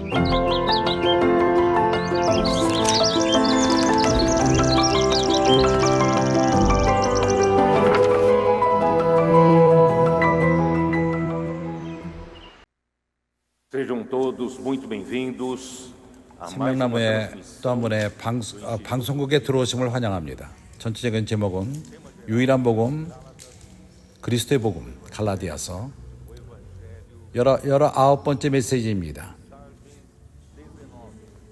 Sejam todos muito bem-vindos a mais uma 생명나무의 transmissão. 또 한 번의 방송국에 들어오심을 환영합니다. 전체적인 제목은 유일한 복음, 그리스도의 복음, 갈라디아서 19번째 메시지입니다.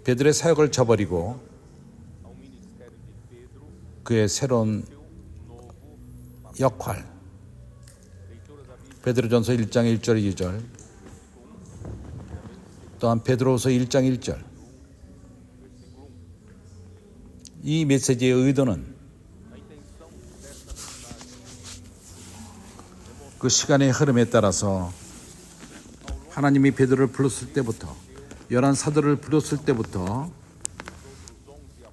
베드로의 사역을 저버리고 그의 새로운 역할, 베드로전서 1장 1절 2절, 또한 베드로후서 1장 1절. 이 메시지의 의도는 그 시간의 흐름에 따라서 하나님이 베드로를 불렀을 때부터, 11 사도를 불렀을 때부터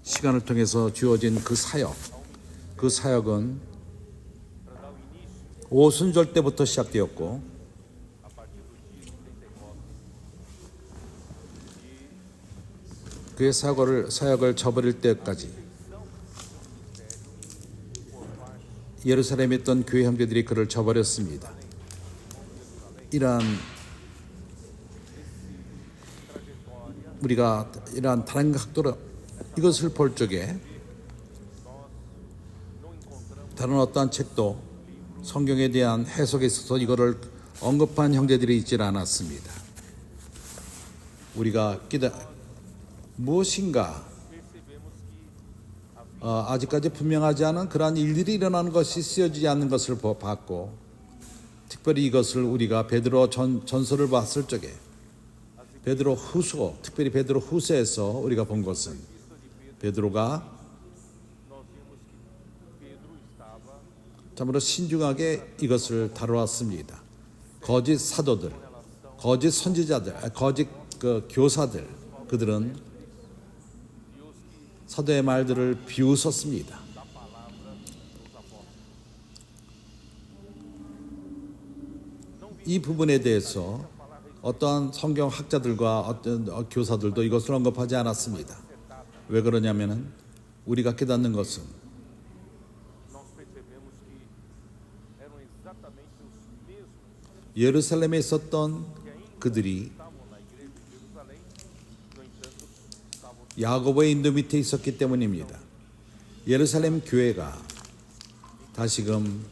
시간을 통해서 주어진 그 사역은 오순절 때부터 시작되었고 그의 사역을 저버릴 때까지 예루살렘에 있던 교회 형제들이 그를 저버렸습니다. 우리가 이러한 다른 각도로 이것을 볼 적에 다른 어떠한 책도 성경에 대한 해석에 있어서 이거를 언급한 형제들이 있지 않았습니다. 우리가 무엇인가 아직까지 분명하지 않은 그러한 일들이 일어나는 것이 쓰여지지 않는 것을 봤고, 특별히 이것을 우리가 베드로 전서를 봤을 적에 베드로 후서, 특별히 베드로 후서에서 우리가 본 것은 베드로가 참으로 신중하게 이것을 다루었습니다. 거짓 사도들, 거짓 선지자들, 거짓 교사들, 그들은 사도의 말들을 비웃었습니다. 이 부분에 대해서 어떠한 성경 학자들과 어떤 교사들도 이것을 언급하지 않았습니다. 왜 그러냐면은 우리가 깨닫는 것은 예루살렘에 있었던 그들이 야고보의 인도 밑에 있었기 때문입니다. 예루살렘 교회가 다시금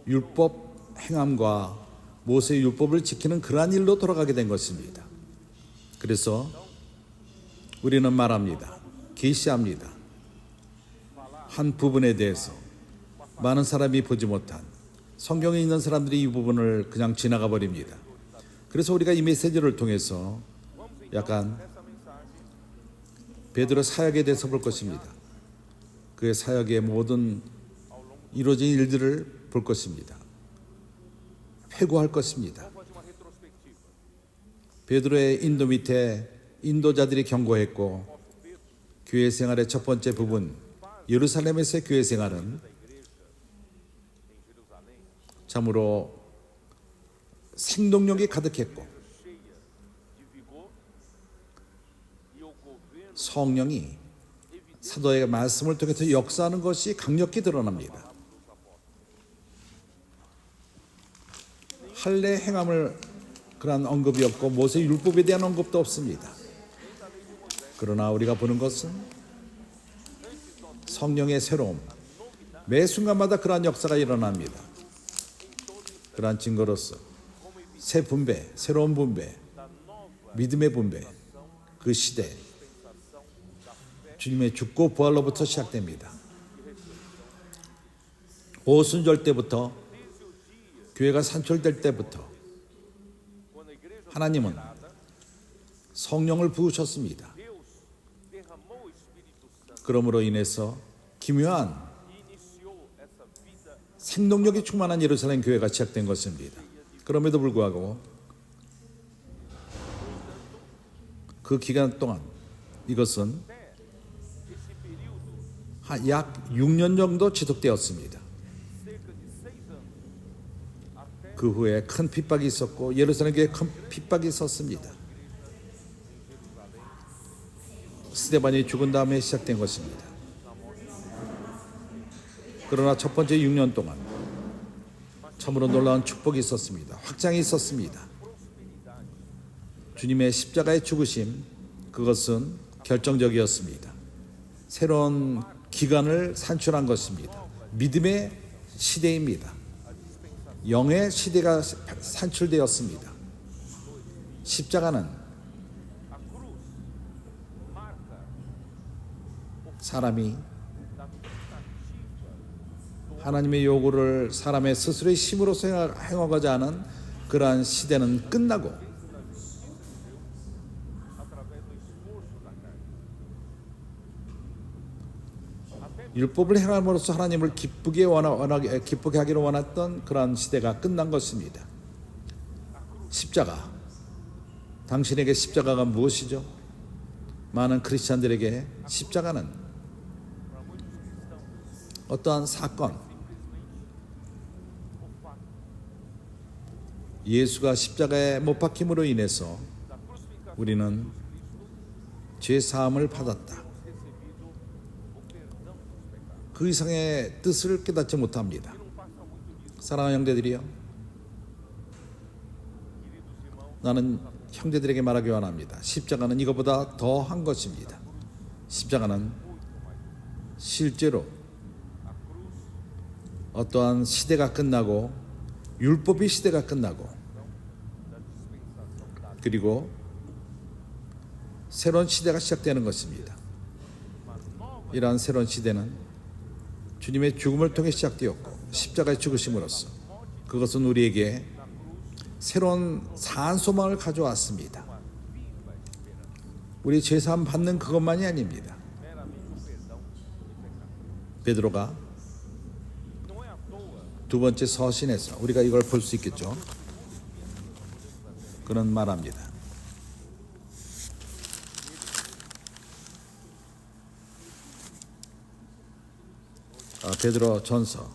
율법 행함과 모세의 율법을 지키는 그러한 일로 돌아가게 된 것입니다. 그래서 우리는 말합니다. 계시합니다. 한 부분에 대해서 많은 사람이 보지 못한, 성경에 있는 사람들이 이 부분을 그냥 지나가 버립니다. 그래서 우리가 이 메시지를 통해서 약간 베드로 사역에 대해서 볼 것입니다. 그의 사역의 모든 이루어진 일들을 볼 것입니다. 회고할 것입니다. 베드로의 인도 밑에 인도자들이 경고했고, 교회 생활의 첫 번째 부분, 예루살렘에서의 교회 생활은 참으로 생동력이 가득했고 성령이 사도의 말씀을 통해서 역사하는 것이 강력히 드러납니다. 할례 행함을 그런 언급이 없고 모세 율법에 대한 언급도 없습니다. 그러나 우리가 보는 것은 성령의 새로움, 매 순간마다 그러한 역사가 일어납니다. 그러한 증거로서 새 분배, 새로운 분배, 믿음의 분배, 그 시대 주님의 죽고 부활로부터 시작됩니다. 오순절 때부터, 교회가 산출될 때부터 하나님은 성령을 부으셨습니다. 그러므로 인해서 기묘한 생동력이 충만한 예루살렘 교회가 시작된 것입니다. 그럼에도 불구하고 그 기간 동안 이것은 약 6년 정도 지속되었습니다. 그 후에 큰 핍박이 있었고 예루살렘 교회에 큰 핍박이 있었습니다. 스데반이 죽은 다음에 시작된 것입니다. 그러나 첫 번째 6년 동안 참으로 놀라운 축복이 있었습니다. 확장이 있었습니다. 주님의 십자가의 죽으심, 그것은 결정적이었습니다. 새로운 기간을 산출한 것입니다. 믿음의 시대입니다. 영의 시대가 산출되었습니다. 십자가는 사람이 하나님의 요구를 사람의 스스로의 힘으로서 행하고자 하는 그러한 시대는 끝나고 율법을 행함으로써 하나님을 기쁘게 하기를 원했던 그러한 시대가 끝난 것입니다. 십자가, 당신에게 십자가가 무엇이죠? 많은 크리스찬들에게 십자가는 어떠한 사건, 예수가 십자가에 못 박힘으로 인해서 우리는 죄 사함을 받았다. 그 이상의 뜻을 깨닫지 못합니다. 사랑하는 형제들이요, 나는 형제들에게 말하기 원합니다. 십자가는 이것보다 더한 것입니다. 십자가는 실제로 어떠한 시대가 끝나고 율법의 시대가 끝나고 그리고 새로운 시대가 시작되는 것입니다. 이러한 새로운 시대는 주님의 죽음을 통해 시작되었고 십자가의 죽으심으로써 그것은 우리에게 새로운 사한 소망을 가져왔습니다. 우리 죄사함 받는 그것만이 아닙니다. 베드로가 두 번째 서신에서 우리가 이걸 볼 수 있겠죠. 그는 말합니다. 베드로 전서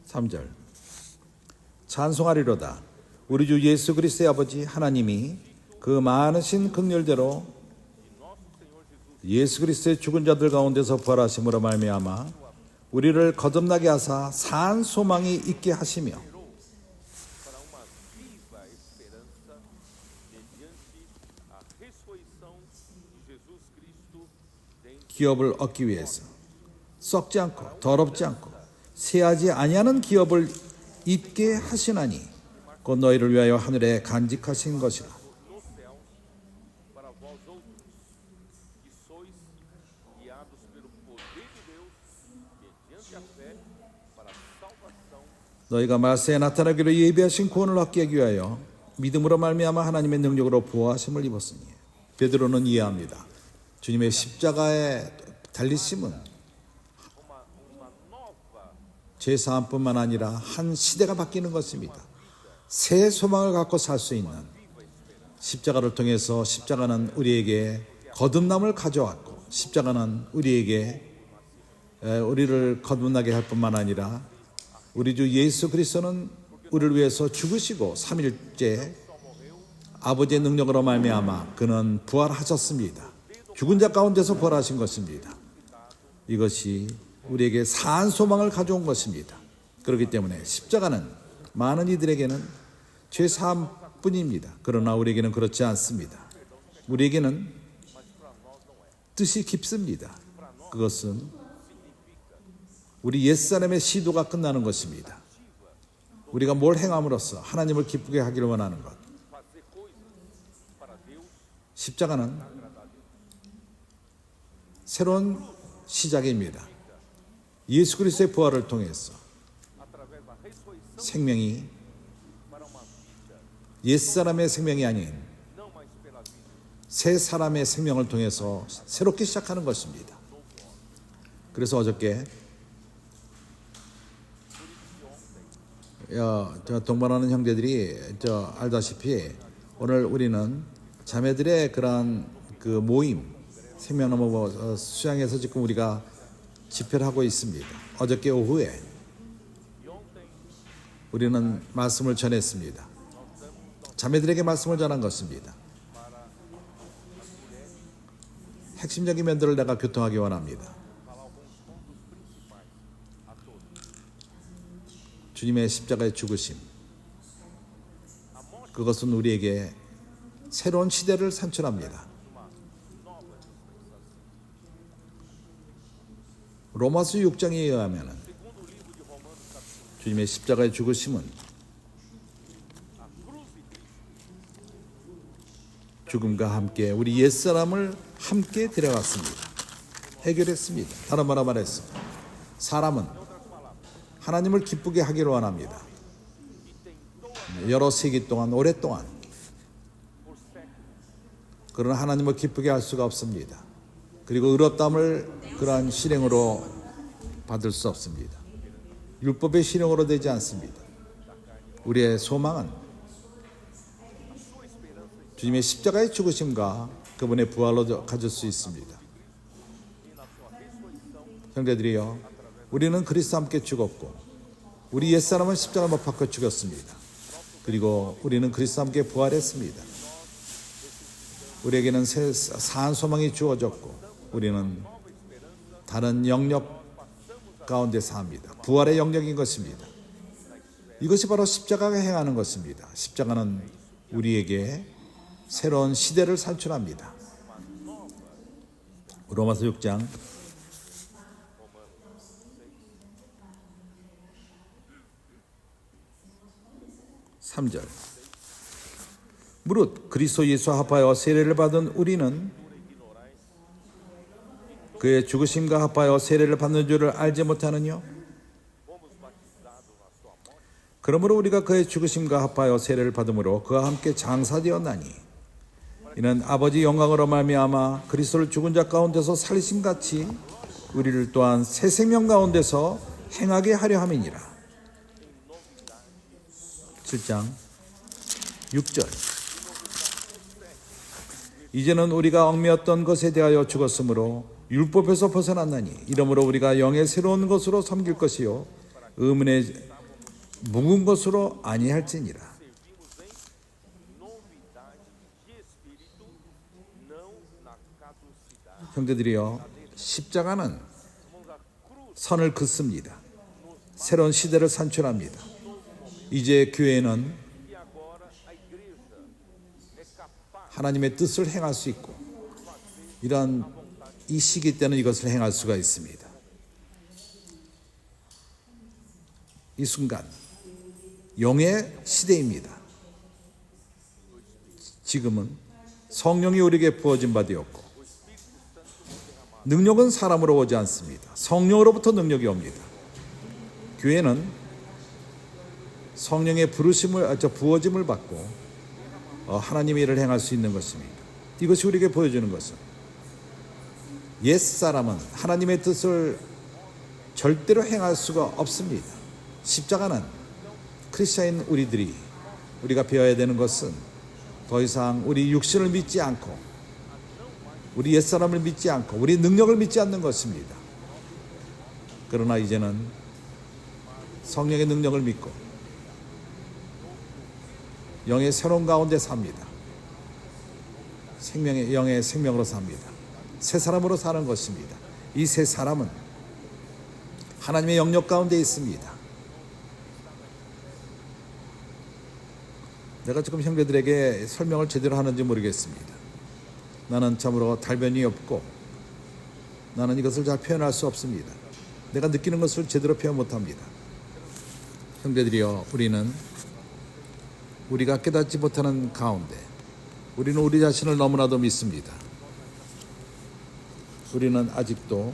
3절 찬송하리로다. 우리 주 예수 그리스도의 아버지 하나님이 그 많으신 긍휼대로 예수 그리스도의 죽은 자들 가운데서 부활하심으로 말미암아 우리를 거듭나게 하사 산 소망이 있게 하시며 기업을 얻기 위해서 썩지 않고 더럽지 않고 쇠하지 아니하는 기업을 잊게 하시나니 곧 너희를 위하여 하늘에 간직하신 것이라. 너희가 말세에 나타나기로 예비하신 구원을 얻기 위하여 믿음으로 말미암아 하나님의 능력으로 부활하심을 입었으니. 베드로는 이해합니다. 주님의 십자가의 달리심은 죄사함뿐만 아니라 한 시대가 바뀌는 것입니다. 새 소망을 갖고 살 수 있는, 십자가를 통해서 십자가는 우리에게 거듭남을 가져왔고 십자가는 우리를 거듭나게 할 뿐만 아니라 우리 주 예수 그리스도는 우리를 위해서 죽으시고 3일째 아버지의 능력으로 말미암아 그는 부활하셨습니다. 죽은 자 가운데서 부활하신 것입니다. 이것이 우리에게 사한 소망을 가져온 것입니다. 그렇기 때문에 십자가는 많은 이들에게는 죄사함뿐입니다. 그러나 우리에게는 그렇지 않습니다. 우리에게는 뜻이 깊습니다. 그것은 우리 옛사람의 시도가 끝나는 것입니다. 우리가 뭘 행함으로써 하나님을 기쁘게 하기를 원하는 것. 십자가는 새로운 시작입니다. 예수 그리스도의 부활을 통해서 생명이 옛사람의 생명이 아닌 새 사람의 생명을 통해서 새롭게 시작하는 것입니다. 그래서 어저께 동반하는 형제들이 알다시피 오늘 우리는 자매들의 그러한 그 모임 생명나무 수양에서 지금 우리가 집회를 하고 있습니다. 어저께 오후에 우리는 말씀을 전했습니다. 자매들에게 말씀을 전한 것입니다. 핵심적인 면들을 내가 교통하기 원합니다. 주님의 십자가의 죽으심, 그것은 우리에게 새로운 시대를 산출합니다. 로마서 6장에 의하면 주님의 십자가의 죽으심은 죽음과 함께 우리 옛사람을 함께 데려갔습니다. 해결했습니다. 다른 말로 말해서 사람은 하나님을 기쁘게 하기를 원합니다. 여러 세기 동안, 오랫동안. 그러나 하나님을 기쁘게 할 수가 없습니다. 그리고 의롭다함을 그러한 실행으로 받을 수 없습니다. 율법의 실행으로 되지 않습니다. 우리의 소망은 주님의 십자가의 죽으심과 그분의 부활로 가질 수 있습니다. 형제들이여, 우리는 그리스도와 함께 죽었고 우리 옛사람은 십자가 못 박혀 죽었습니다. 그리고 우리는 그리스도와 함께 부활했습니다. 우리에게는 사한 소망이 주어졌고 우리는 다른 영역 가운데 삽니다. 부활의 영역인 것입니다. 이것이 바로 십자가가 행하는 것입니다. 십자가는 우리에게 새로운 시대를 산출합니다. 로마서 6장 3절. 무릇 그리스도 예수와 합하여 세례를 받은 우리는 그의 죽으심과 합하여 세례를 받는 줄을 알지 못하느냐? 그러므로 우리가 그의 죽으심과 합하여 세례를 받음으로 그와 함께 장사되었나니 이는 아버지 영광으로 말미암아 그리스도를 죽은 자 가운데서 살리심 같이 우리를 또한 새 생명 가운데서 행하게 하려 함이니라. 7장 6절. 이제는 우리가 얽매였던 것에 대하여 죽었으므로 율법에서 벗어났나니 이러므로 우리가 영의 새로운 것으로 섬길 것이요 의문의 묵은 것으로 아니할지니라. 형제들이여, 십자가는 선을 긋습니다. 새로운 시대를 산출합니다. 이제 교회는 하나님의 뜻을 행할 수 있고 이러한 이 시기 때는 이것을 행할 수가 있습니다. 이 순간 영의 시대입니다. 지금은 성령이 우리에게 부어진 바 되었고 능력은 사람으로 오지 않습니다. 성령으로부터 능력이 옵니다. 교회는 성령의 부어짐을 받고 하나님의 일을 행할 수 있는 것입니다. 이것이 우리에게 보여주는 것은 옛사람은 하나님의 뜻을 절대로 행할 수가 없습니다. 십자가는 크리스찬인 우리가 배워야 되는 것은 더 이상 우리 육신을 믿지 않고 우리 옛사람을 믿지 않고 우리 능력을 믿지 않는 것입니다. 그러나 이제는 성령의 능력을 믿고 영의 새로운 가운데 삽니다. 영의 생명으로 삽니다. 새 사람으로 사는 것입니다. 이 새 사람은 하나님의 영역 가운데 있습니다. 내가 지금 형제들에게 설명을 제대로 하는지 모르겠습니다. 나는 참으로 달변이 없고 나는 이것을 잘 표현할 수 없습니다. 내가 느끼는 것을 제대로 표현 못합니다. 형제들이여, 우리가 깨닫지 못하는 가운데 우리는 우리 자신을 너무나도 믿습니다. 우리는 아직도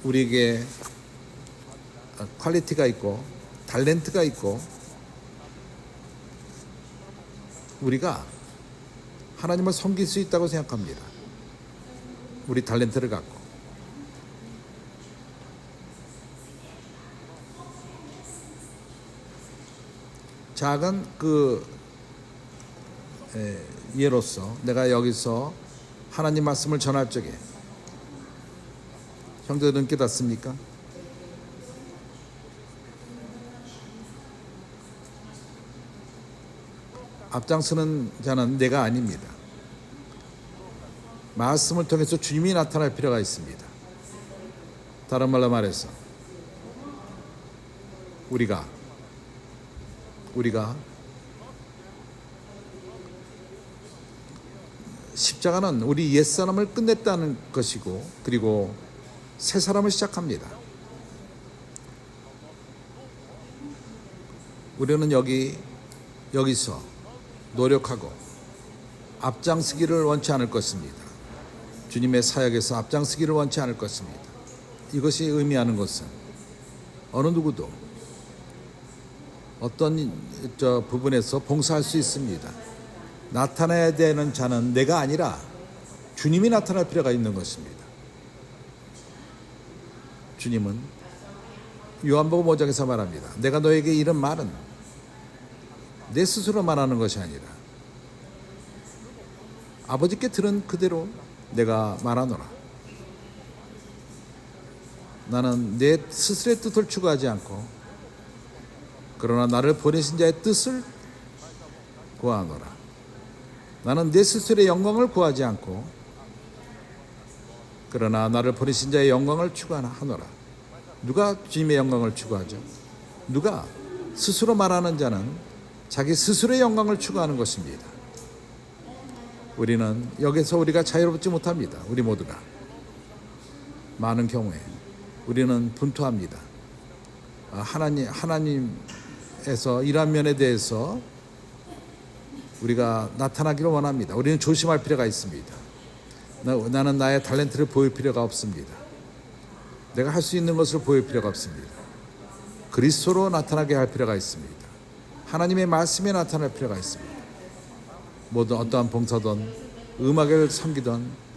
우리에게 퀄리티가 있고 탤런트가 있고 우리가 하나님을 섬길 수 있다고 생각합니다. 우리 탤런트를 갖고 작은 예로서 내가 여기서 하나님 말씀을 전할 적에 형제들은 깨닫습니까? 앞장서는 자는 내가 아닙니다. 말씀을 통해서 주님이 나타날 필요가 있습니다. 다른 말로 말해서 우리가 십자가는 우리 옛사람을 끝냈다는 것이고, 그리고 새 사람을 시작합니다. 우리는 여기서 노력하고 앞장서기를 원치 않을 것입니다. 주님의 사역에서 앞장서기를 원치 않을 것입니다. 이것이 의미하는 것은 어느 누구도 어떤 부분에서 봉사할 수 있습니다. 나타나야 되는 자는 내가 아니라 주님이 나타날 필요가 있는 것입니다. 주님은 요한복음 5장에서 말합니다. 내가 너에게 이런 말은 내 스스로 말하는 것이 아니라 아버지께 들은 그대로 내가 말하노라. 나는 내 스스로의 뜻을 추구하지 않고 그러나 나를 보내신 자의 뜻을 구하노라. 나는 내 스스로의 영광을 구하지 않고 그러나 나를 보내신 자의 영광을 추구하노라. 누가 주님의 영광을 추구하죠? 누가 스스로 말하는 자는 자기 스스로의 영광을 추구하는 것입니다. 우리는 여기서 우리가 자유롭지 못합니다. 우리 모두가 많은 경우에 우리는 분투합니다. 하나님에서 이러한 면에 대해서 우리가 나타나기를 원합니다. 우리는 조심할 필요가 있습니다. 나는 나의 탤런트를 보일 필요가 없습니다. 내가 할 수 있는 것을 보일 필요가 없습니다. 그리스도로 나타나게 할 필요가 있습니다. 하나님의 말씀에 나타날 필요가 있습니다. 모든 어떠한 봉사든 음악을 섬기든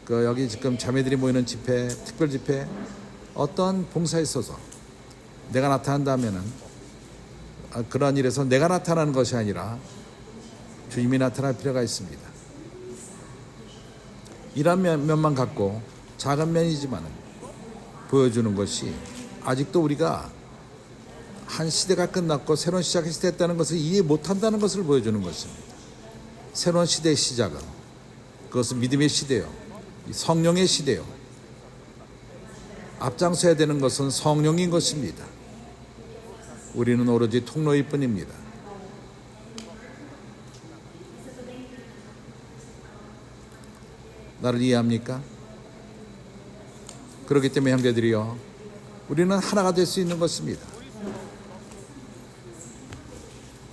여기 지금 자매들이 모이는 집회, 특별 집회, 어떤 봉사에 있어서 내가 나타난다면은 그러한 일에서 내가 나타나는 것이 아니라 주님이 나타날 필요가 있습니다. 이런 면만 갖고 작은 면이지만 보여주는 것이 아직도 우리가 한 시대가 끝났고 새로운 시작이 시작했다는 것을 이해 못한다는 것을 보여주는 것입니다. 새로운 시대의 시작은 그것은 믿음의 시대요, 성령의 시대요. 앞장서야 되는 것은 성령인 것입니다. 우리는 오로지 통로일 뿐입니다. 나를 이해합니까? 그렇기 때문에 형제들이요, 우리는 하나가 될 수 있는 것입니다.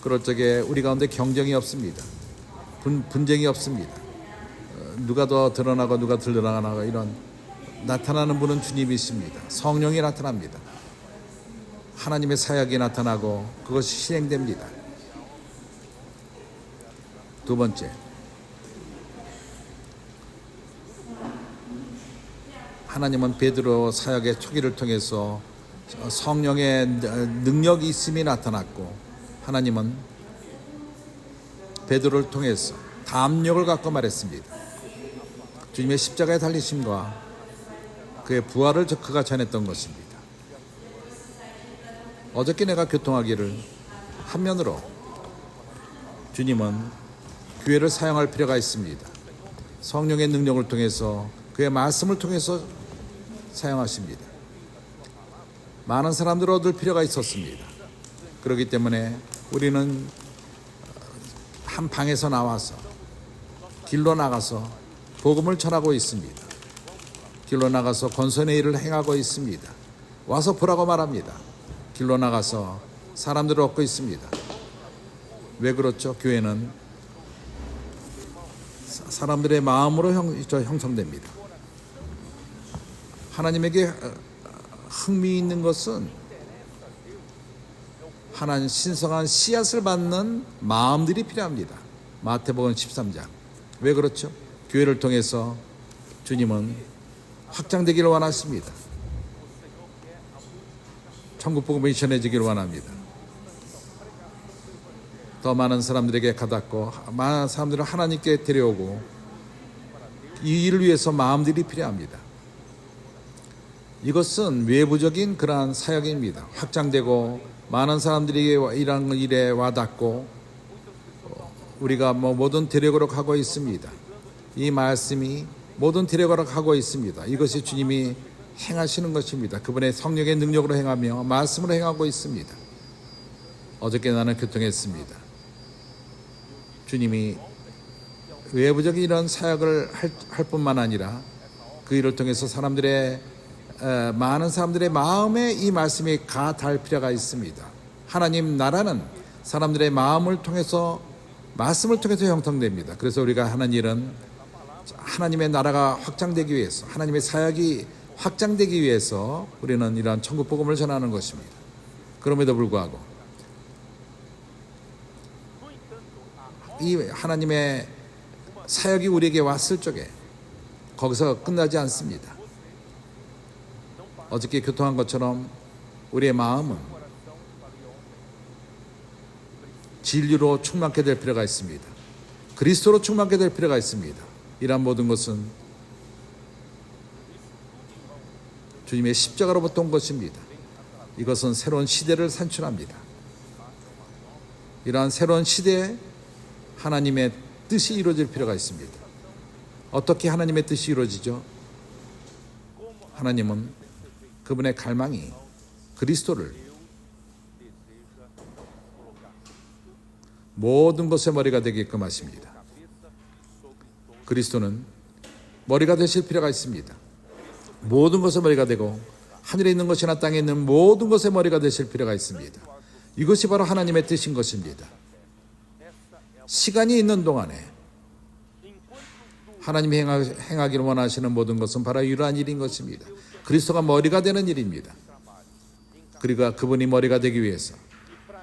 그럴 적에 우리 가운데 경쟁이 없습니다. 분쟁이 없습니다. 누가 더 드러나고 누가 드러나고 이런 나타나는 분은 주님이십니다. 성령이 나타납니다. 하나님의 사역이 나타나고 그것이 실행됩니다. 두 번째, 하나님은 베드로 사역의 초기를 통해서 성령의 능력이 있음이 나타났고, 하나님은 베드로를 통해서 담력을 갖고 말했습니다. 주님의 십자가의 달리심과 그의 부활을 그가 전했던 것입니다. 어저께 내가 교통하기를 한면으로 주님은 교회를 사용할 필요가 있습니다. 성령의 능력을 통해서 그의 말씀을 통해서 사용하십니다. 많은 사람들을 얻을 필요가 있었습니다. 그렇기 때문에 우리는 한 방에서 나와서 길로 나가서 복음을 전하고 있습니다. 길로 나가서 권선의 일을 행하고 있습니다. 와서 보라고 말합니다. 길로 나가서 사람들을 얻고 있습니다. 왜 그렇죠? 교회는 사람들의 마음으로 형성됩니다. 하나님에게 흥미있는 것은 하나님 신성한 씨앗을 받는 마음들이 필요합니다. 마태복음 13장. 왜 그렇죠? 교회를 통해서 주님은 확장되기를 원하십니다. 천국복음이 전해지기를 원합니다. 더 많은 사람들에게 가닿고 많은 사람들을 하나님께 데려오고 이 일을 위해서 마음들이 필요합니다. 이것은 외부적인 그러한 사역입니다. 확장되고 많은 사람들이 이런 일에 와닿고 우리가 모든 대력으로 가고 있습니다. 이 말씀이 모든 대력으로 가고 있습니다. 이것이 주님이 행하시는 것입니다. 그분의 성령의 능력으로 행하며 말씀으로 행하고 있습니다. 어저께 나는 교통했습니다. 주님이 외부적인 이런 사역을 할 뿐만 아니라 그 일을 통해서 많은 사람들의 마음에 이 말씀이 닿을 필요가 있습니다. 하나님 나라는 사람들의 마음을 통해서 말씀을 통해서 형성됩니다. 그래서 우리가 하는 일은 하나님의 나라가 확장되기 위해서, 하나님의 사역이 확장되기 위해서 우리는 이러한 천국 복음을 전하는 것입니다. 그럼에도 불구하고 이 하나님의 사역이 우리에게 왔을 적에 거기서 끝나지 않습니다. 어저께 교통한 것처럼 우리의 마음은 진리로 충만케 될 필요가 있습니다. 그리스도로 충만케 될 필요가 있습니다. 이러한 모든 것은 주님의 십자가로부터 온 것입니다. 이것은 새로운 시대를 산출합니다. 이러한 새로운 시대에 하나님의 뜻이 이루어질 필요가 있습니다. 어떻게 하나님의 뜻이 이루어지죠? 하나님은 그분의 갈망이 그리스도를 모든 것의 머리가 되게끔 하십니다. 그리스도는 머리가 되실 필요가 있습니다. 모든 것의 머리가 되고 하늘에 있는 것이나 땅에 있는 모든 것의 머리가 되실 필요가 있습니다. 이것이 바로 하나님의 뜻인 것입니다. 시간이 있는 동안에 하나님이 행하기를 원하시는 모든 것은 바로 이러한 일인 것입니다. 그리스도가 머리가 되는 일입니다. 그리고 그분이 머리가 되기 위해서,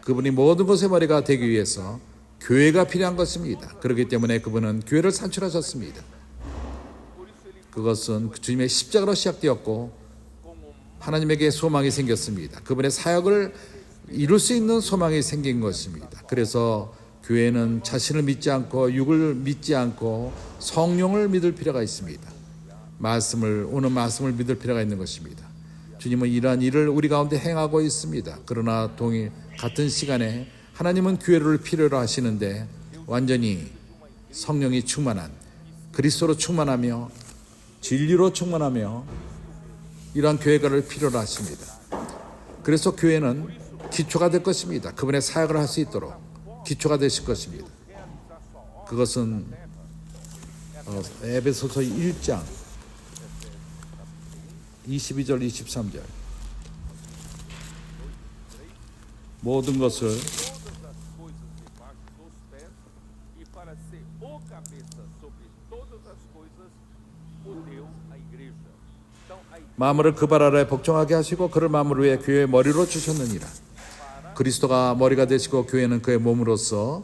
그분이 모든 것의 머리가 되기 위해서 교회가 필요한 것입니다. 그렇기 때문에 그분은 교회를 산출하셨습니다. 그것은 주님의 십자가로 시작되었고 하나님에게 소망이 생겼습니다. 그분의 사역을 이룰 수 있는 소망이 생긴 것입니다. 그래서 교회는 자신을 믿지 않고 육을 믿지 않고 성령을 믿을 필요가 있습니다. 오늘 말씀을 믿을 필요가 있는 것입니다. 주님은 이러한 일을 우리 가운데 행하고 있습니다. 그러나 같은 시간에 하나님은 교회를 필요로 하시는데 완전히 성령이 충만한, 그리스도로 충만하며 진리로 충만하며 이러한 교회가를 필요로 하십니다. 그래서 교회는 기초가 될 것입니다. 그분의 사역을 할 수 있도록 기초가 되실 것입니다. 그것은 에베소서 1장 22절 23절 모든 것을 마음을 그 발 아래 복종하게 하시고 그를 마음을 위해 교회의 머리로 주셨느니라. 그리스도가 머리가 되시고 교회는 그의 몸으로서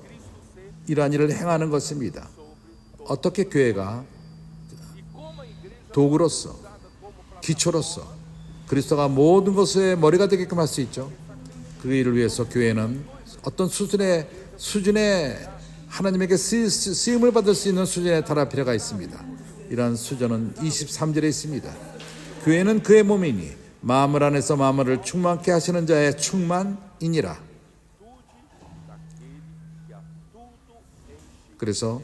이러한 일을 행하는 것입니다. 어떻게 교회가 도구로서 기초로서 그리스도가 모든 것의 머리가 되게끔 할 수 있죠. 그 일을 위해서 교회는 어떤 수준의 하나님에게 쓰임을 받을 수 있는 수준에 달할 필요가 있습니다. 이러한 수준은 23절에 있습니다. 교회는 그의 몸이니 마음을 안에서 마음을 충만케 하시는 자의 충만이니라. 그래서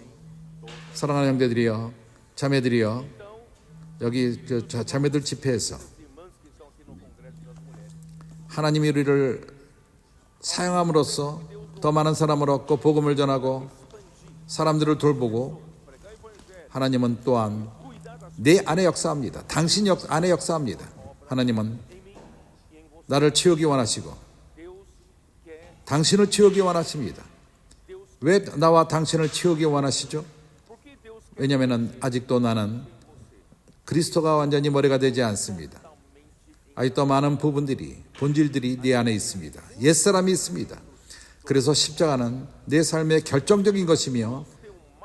사랑하는 형제들이여, 자매들이여, 여기 자매들 집회에서 하나님이 우리를 사용함으로써 더 많은 사람을 얻고 복음을 전하고 사람들을 돌보고, 하나님은 또한 내 안에 역사합니다. 당신 안에 역사합니다. 하나님은 나를 채우기 원하시고 당신을 채우기 원하십니다. 왜 나와 당신을 채우기 원하시죠? 왜냐하면 아직도 나는 그리스도가 완전히 머리가 되지 않습니다. 아직도 많은 본질들이 내 안에 있습니다. 옛사람이 있습니다. 그래서 십자가는 내 삶의 결정적인 것이며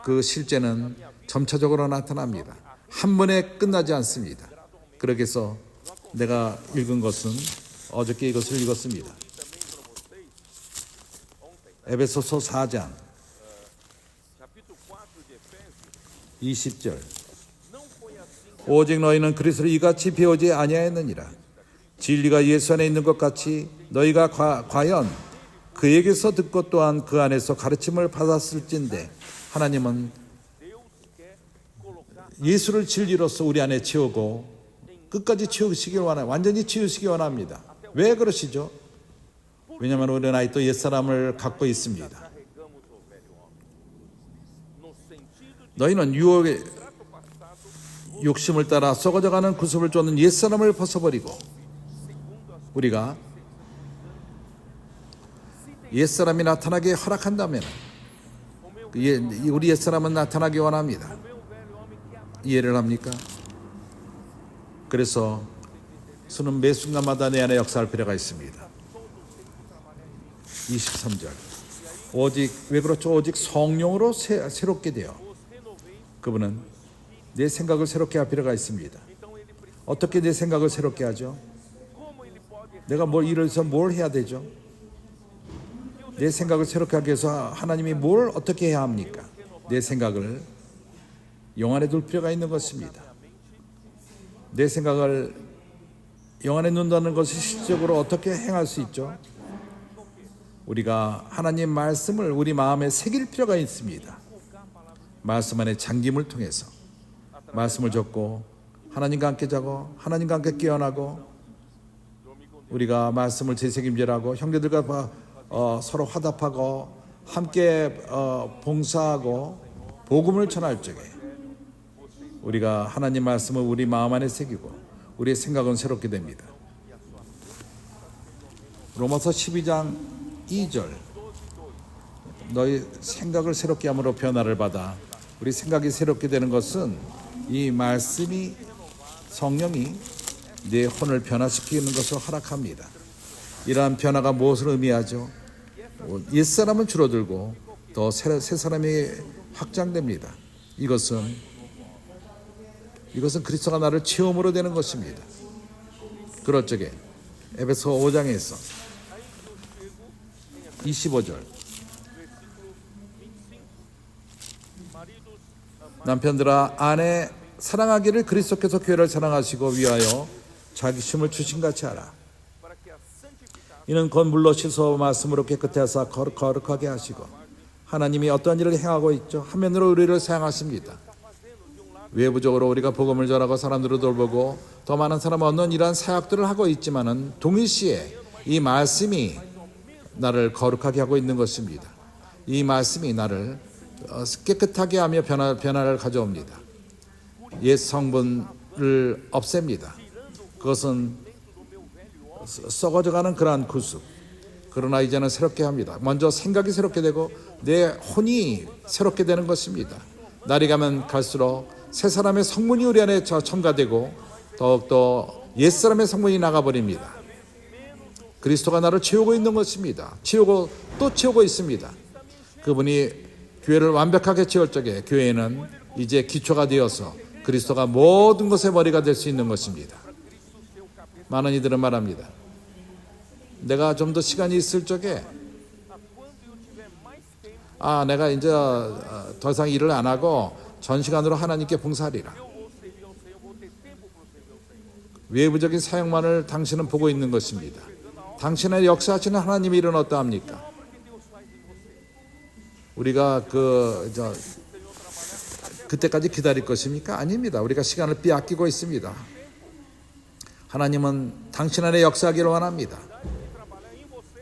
그 실제는 점차적으로 나타납니다. 한 번에 끝나지 않습니다. 그렇게 해서 내가 읽은 것은 어저께 이것을 읽었습니다. 에베소서 4장 20절 오직 너희는 그리스도를 이같이 배우지 아니하였느니라. 진리가 예수 안에 있는 것 같이 너희가 과연 그에게서 듣고 또한 그 안에서 가르침을 받았을진데 하나님은 예수를 진리로서 우리 안에 채우고 끝까지 채우시길 원합니다. 완전히 채우시기 원합니다. 왜 그러시죠? 왜냐하면 우리는 아직도 옛사람을 갖고 있습니다. 너희는 유혹의 욕심을 따라 썩어져가는 구습을 쫓는 옛사람을 벗어버리고 우리가 옛사람이 나타나게 허락한다면 우리 옛사람은 나타나기 원합니다. 이해를 합니까? 그래서 수는 매 순간마다 내 안에 역사할 필요가 있습니다. 23절 오직 왜 그렇죠? 오직 성령으로 새롭게 되어 그분은 내 생각을 새롭게 할 필요가 있습니다. 어떻게 내 생각을 새롭게 하죠? 내가 일을 해서 뭘 해야 되죠? 내 생각을 새롭게 하기 위해서 하나님이 뭘 어떻게 해야 합니까? 내 생각을 영안에 둘 필요가 있는 것입니다. 내 생각을 영안에 둔다는 것이 실질적으로 어떻게 행할 수 있죠? 우리가 하나님 말씀을 우리 마음에 새길 필요가 있습니다. 말씀 안에 잠김을 통해서 말씀을 적고 하나님과 함께 자고 하나님과 함께 깨어나고 우리가 말씀을 재새김질하고 형제들과 서로 화답하고 함께 봉사하고 복음을 전할 적에 우리가 하나님 말씀을 우리 마음 안에 새기고 우리의 생각은 새롭게 됩니다. 로마서 12장 2절 너희 생각을 새롭게 함으로 변화를 받아 우리 생각이 새롭게 되는 것은 이 말씀이 성령이 내 혼을 변화시키는 것을 허락합니다. 이러한 변화가 무엇을 의미하죠? 옛사람은 줄어들고 더 새 사람이 확장됩니다. 이것은 그리스도가 나를 체험으로 되는 것입니다. 그럴 적에 에베소 5장에서 25절 남편들아 아내 사랑하기를 그리스도께서 교회를 사랑하시고 위하여 자기 힘을 주신 같이 하라. 이는 건물로 씻어 말씀으로 깨끗게 하사 거룩하게 하시고 하나님이 어떠한 일을 행하고 있죠? 한면으로 우리를 사용하십니다. 외부적으로 우리가 복음을 전하고 사람들을 돌보고 더 많은 사람을 얻는 이러한 사역들을 하고 있지만은 동일시에 이 말씀이 나를 거룩하게 하고 있는 것입니다. 이 말씀이 나를 깨끗하게 하며 변화를 가져옵니다. 옛 성분을 없앱니다. 그것은 썩어져가는 그러한 구습. 그러나 이제는 새롭게 합니다. 먼저 생각이 새롭게 되고 내 혼이 새롭게 되는 것입니다. 날이 가면 갈수록 새 사람의 성분이 우리 안에 첨가되고 더욱더 옛사람의 성분이 나가버립니다. 그리스도가 나를 채우고 있는 것입니다. 채우고 또 채우고 있습니다. 그분이 교회를 완벽하게 채울 적에 교회는 이제 기초가 되어서 그리스도가 모든 것의 머리가 될 수 있는 것입니다. 많은 이들은 말합니다. 내가 좀 더 시간이 있을 적에 내가 이제 더 이상 일을 안 하고 전 시간으로 하나님께 봉사하리라. 외부적인 사역만을 당신은 보고 있는 것입니다. 당신의 역사하시는 하나님의 일은 어떠합니까? 우리가 그때까지 기다릴 것입니까? 아닙니다. 우리가 시간을 빼앗기고 있습니다. 하나님은 당신 안에 역사하기를 원합니다.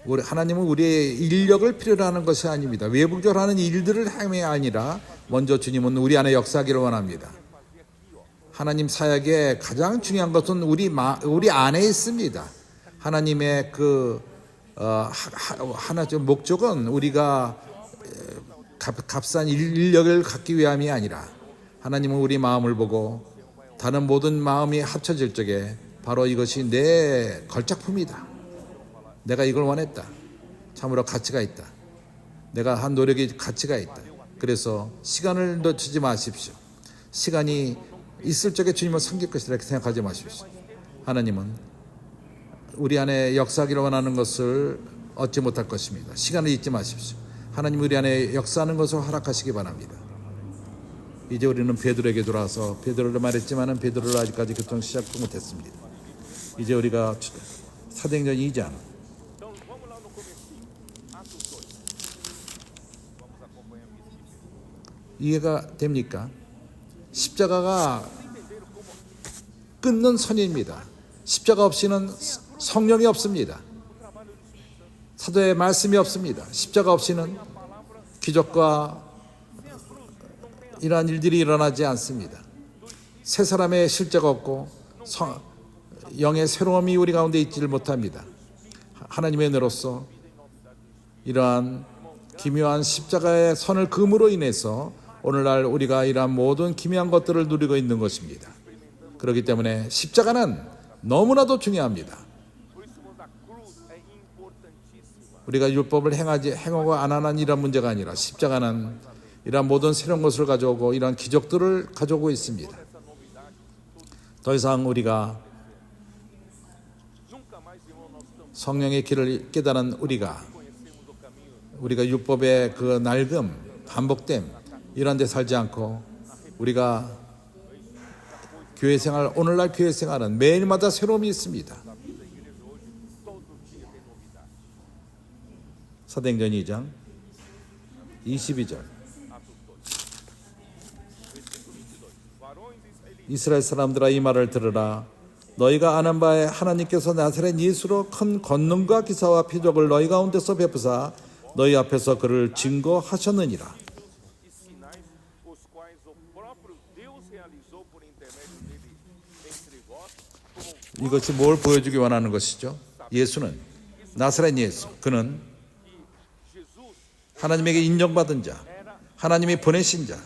하나님은 우리의 인력을 필요로 하는 것이 아닙니다. 외부적으로 하는 일들을 함이 아니라 먼저 주님은 우리 안에 역사하기를 원합니다. 하나님 사역의 가장 중요한 것은 우리 안에 있습니다. 하나님의 목적은 우리가 값싼 인력을 갖기 위함이 아니라 하나님은 우리 마음을 보고 다른 모든 마음이 합쳐질 적에 바로 이것이 내 걸작품이다. 내가 이걸 원했다. 참으로 가치가 있다. 내가 한 노력이 가치가 있다. 그래서 시간을 놓치지 마십시오. 시간이 있을 적에 주님을 섬길 것이라 이렇게 생각하지 마십시오. 하나님은 우리 안에 역사하기를 원하는 것을 얻지 못할 것입니다. 시간을 잊지 마십시오. 하나님 우리 안에 역사하는 것을 허락하시기 바랍니다. 이제 우리는 베드로에게 돌아와서 베드로를 말했지만은 베드로를 아직까지 교통 시작도 못했습니다. 이제 우리가 사도행전 2장 이해가 됩니까? 십자가가 끊는 선입니다. 십자가 없이는 성령이 없습니다. 사도의 말씀이 없습니다. 십자가 없이는 기적과 이러한 일들이 일어나지 않습니다. 새 사람의 실제가 없고 영의 새로움이 우리 가운데 있지를 못합니다. 하나님의 은혜로서 이러한 기묘한 십자가의 선을 금으로 인해서 오늘날 우리가 이러한 모든 기묘한 것들을 누리고 있는 것입니다. 그렇기 때문에 십자가는 너무나도 중요합니다. 우리가 율법을 행하고 안 하는 이런 문제가 아니라 십자가는 이러한 모든 새로운 것을 가져오고 이러한 기적들을 가져오고 있습니다. 더 이상 우리가 성령의 길을 깨달은 우리가 율법의 그 낡음, 반복됨 이런 데 살지 않고 우리가 교회 생활, 오늘날 교회 생활은 매일마다 새로움이 있습니다. 사도행전 2장 22절 이스라엘 사람들아 이 말을 들으라. 너희가 아는 바에 하나님께서 나사렛 예수로 큰 권능과 기사와 표적을 너희 가운데서 베푸사 너희 앞에서 그를 증거하셨느니라. 이것이 뭘 보여주기 원하는 것이죠? 예수는 나사렛 예수, 그는 하나님에게 인정받은 자, 하나님이 보내신 자.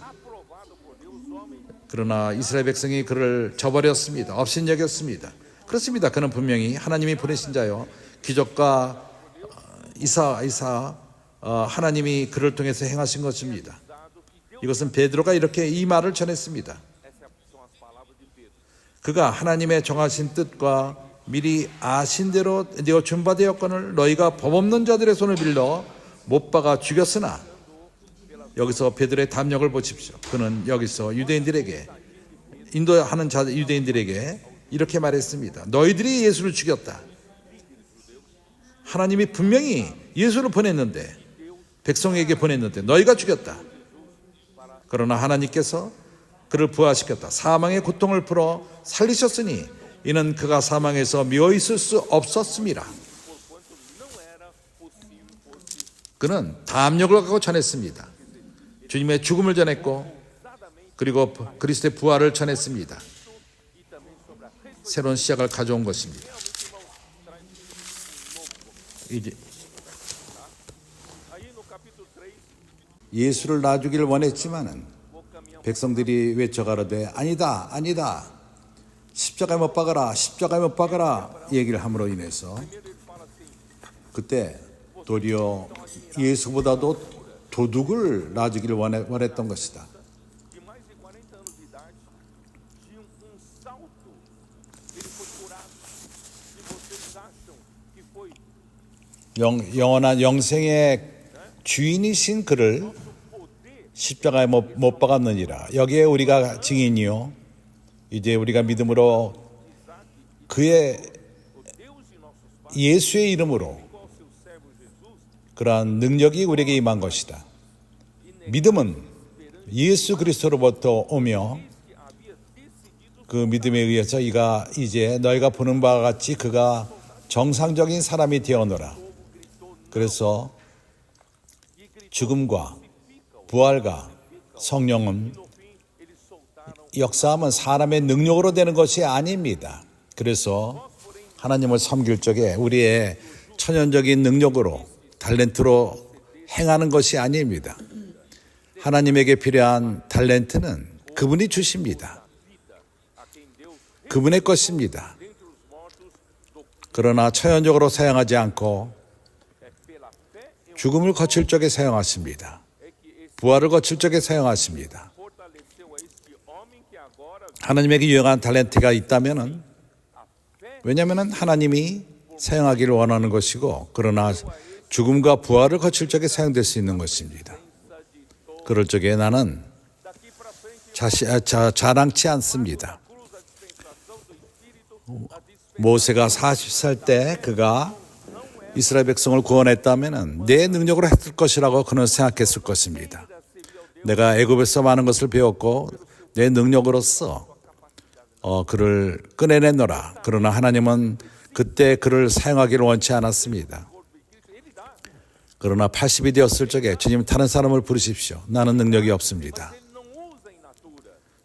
그러나 이스라엘 백성이 그를 저버렸습니다. 업신여겼습니다. 그렇습니다. 그는 분명히 하나님이 보내신 자요, 기적과 하나님이 그를 통해서 행하신 것입니다. 이것은 베드로가 이렇게 이 말을 전했습니다. 그가 하나님의 정하신 뜻과 미리 아신 대로 내어 준 바 되었거늘 너희가 법 없는 자들의 손을 빌려 못 박아 죽였으나. 여기서 베드로의 담력을 보십시오. 그는 여기서 유대인들에게, 인도하는 유대인들에게 이렇게 말했습니다. 너희들이 예수를 죽였다. 하나님이 분명히 예수를 보냈는데, 백성에게 보냈는데 너희가 죽였다. 그러나 하나님께서 그를 부활시켰다. 사망의 고통을 풀어 살리셨으니 이는 그가 사망에서 미워 있을 수 없었음이라. 그는 담력을 갖고 전했습니다. 주님의 죽음을 전했고 그리고 그리스도의 부활을 전했습니다. 새로운 시작을 가져온 것입니다. 이제 예수를 놔주기를 원했지만은 백성들이 외쳐가로되 아니다, 아니다, 십자가에 못 박아라, 십자가에 못 박아라 얘기를 함으로 인해서 그때 도리어 예수보다도 도둑을 놔주기를 원했던 것이다. 영원한 영생의 주인이신 그를 십자가에 못 박았느니라. 여기에 우리가 증인이요, 이제 우리가 믿음으로 그의 예수의 이름으로 그러한 능력이 우리에게 임한 것이다. 믿음은 예수 그리스도로부터 오며 그 믿음에 의해서 이가 이제 너희가 보는 바와 같이 그가 정상적인 사람이 되어노라. 그래서 죽음과 부활과 성령은 역사하면 사람의 능력으로 되는 것이 아닙니다. 그래서 하나님을 섬길 적에 우리의 천연적인 능력으로, 달란트로 행하는 것이 아닙니다. 하나님에게 필요한 달란트는 그분이 주십니다. 그분의 것입니다. 그러나 천연적으로 사용하지 않고 죽음을 거칠 적에 사용하십니다. 부활을 거칠 적에 사용하십니다. 하나님에게 유용한 달란트가 있다면은, 왜냐하면 하나님이 사용하기를 원하는 것이고, 그러나 죽음과 부활을 거칠 적에 사용될 수 있는 것입니다. 그럴 적에 나는 자랑치 않습니다. 모세가 40살 때 그가 이스라엘 백성을 구원했다면 내 능력으로 했을 것이라고 그는 생각했을 것입니다. 내가 애굽에서 많은 것을 배웠고 내 능력으로서 그를 꺼내내노라. 그러나 하나님은 그때 그를 사용하기를 원치 않았습니다. 그러나 80이 되었을 적에 주님 다른 사람을 부르십시오. 나는 능력이 없습니다.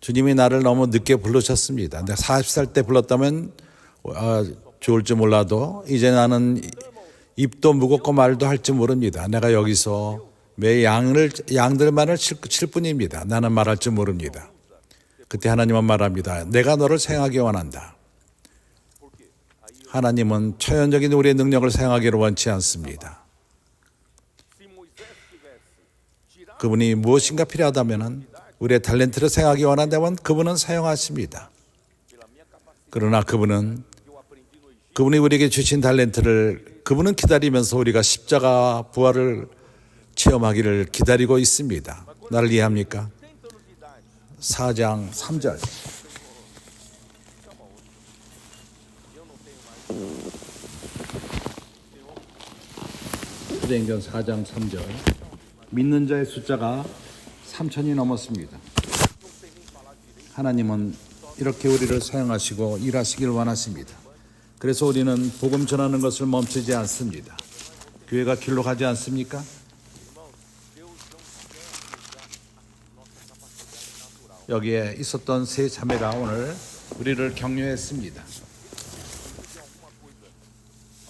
주님이 나를 너무 늦게 부르셨습니다. 내가 40살 때 불렀다면 좋을 줄 몰라도 이제 나는 입도 무겁고 말도 할 줄 모릅니다. 내가 여기서 매 양들만을 칠 뿐입니다. 나는 말할 줄 모릅니다. 그때 하나님은 말합니다. 내가 너를 사용하기 원한다. 하나님은 초연적인 우리의 능력을 사용하기를 원치 않습니다. 그분이 무엇인가 필요하다면 우리의 탤런트를 사용하기 원한다면 그분은 사용하십니다. 그러나 그분이 우리에게 주신 탤런트를 그분은 기다리면서 우리가 십자가 부활을 체험하기를 기다리고 있습니다. 나를 이해합니까? 4장 3절. 사도행전 4장 3절. 믿는 자의 숫자가 3,000이 넘었습니다. 하나님은 이렇게 우리를 사용하시고 일하시길 원하십니다. 그래서 우리는 복음 전하는 것을 멈추지 않습니다. 교회가 길로 가지 않습니까? 여기에 있었던 세 자매가 오늘 우리를 격려했습니다.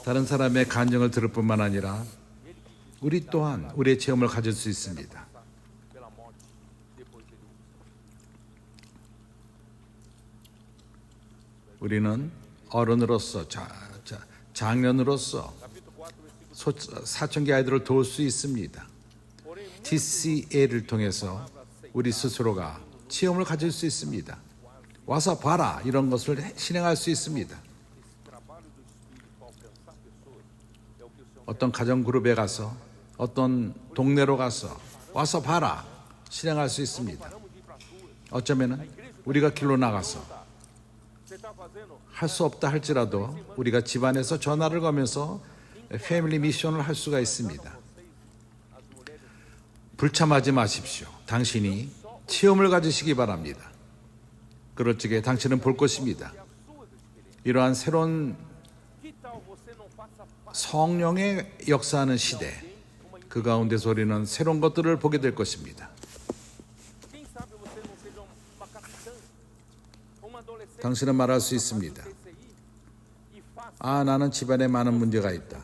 다른 사람의 간증을 들을 뿐만 아니라 우리 또한 우리의 체험을 가질 수 있습니다. 우리는 어른으로서 장년으로서 사춘기 아이들을 도울 수 있습니다. TCA를 통해서 우리 스스로가 체험을 가질 수 있습니다. 와서 봐라 이런 것을 실행할 수 있습니다. 어떤 가정 그룹에 가서 어떤 동네로 가서 와서 봐라 실행할 수 있습니다. 어쩌면은 우리가 길로 나가서 할 수 없다 할지라도 우리가 집안에서 전화를 거면서 패밀리 미션을 할 수가 있습니다. 불참하지 마십시오. 당신이 체험을 가지시기 바랍니다. 그럴 적에 당신은 볼 것입니다. 이러한 새로운 성령의 역사하는 시대, 그 가운데서 우리는 새로운 것들을 보게 될 것입니다. 당신은 말할 수 있습니다. 나는 집안에 많은 문제가 있다.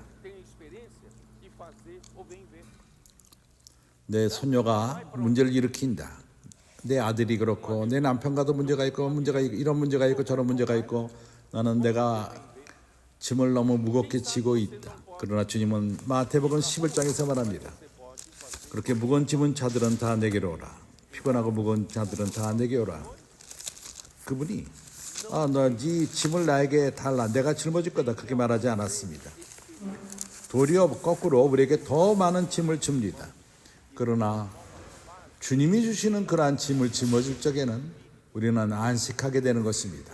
내 손녀가 문제를 일으킨다. 내 아들이 그렇고 내 남편과도 문제가 있고 이런 문제가 있고 저런 문제가 있고 나는 내가 짐을 너무 무겁게 지고 있다. 그러나 주님은 마태복음 11장에서 말합니다. 그렇게 무거운 짐은 자들은 다 내게로 오라. 피곤하고 무거운 자들은 다 내게 오라. 그분이 너 네 짐을 나에게 달라. 내가 짊어질 거다. 그렇게 말하지 않았습니다. 도리어 거꾸로 우리에게 더 많은 짐을 줍니다. 그러나 주님이 주시는 그러한 짐을 짊어질 적에는 우리는 안식하게 되는 것입니다.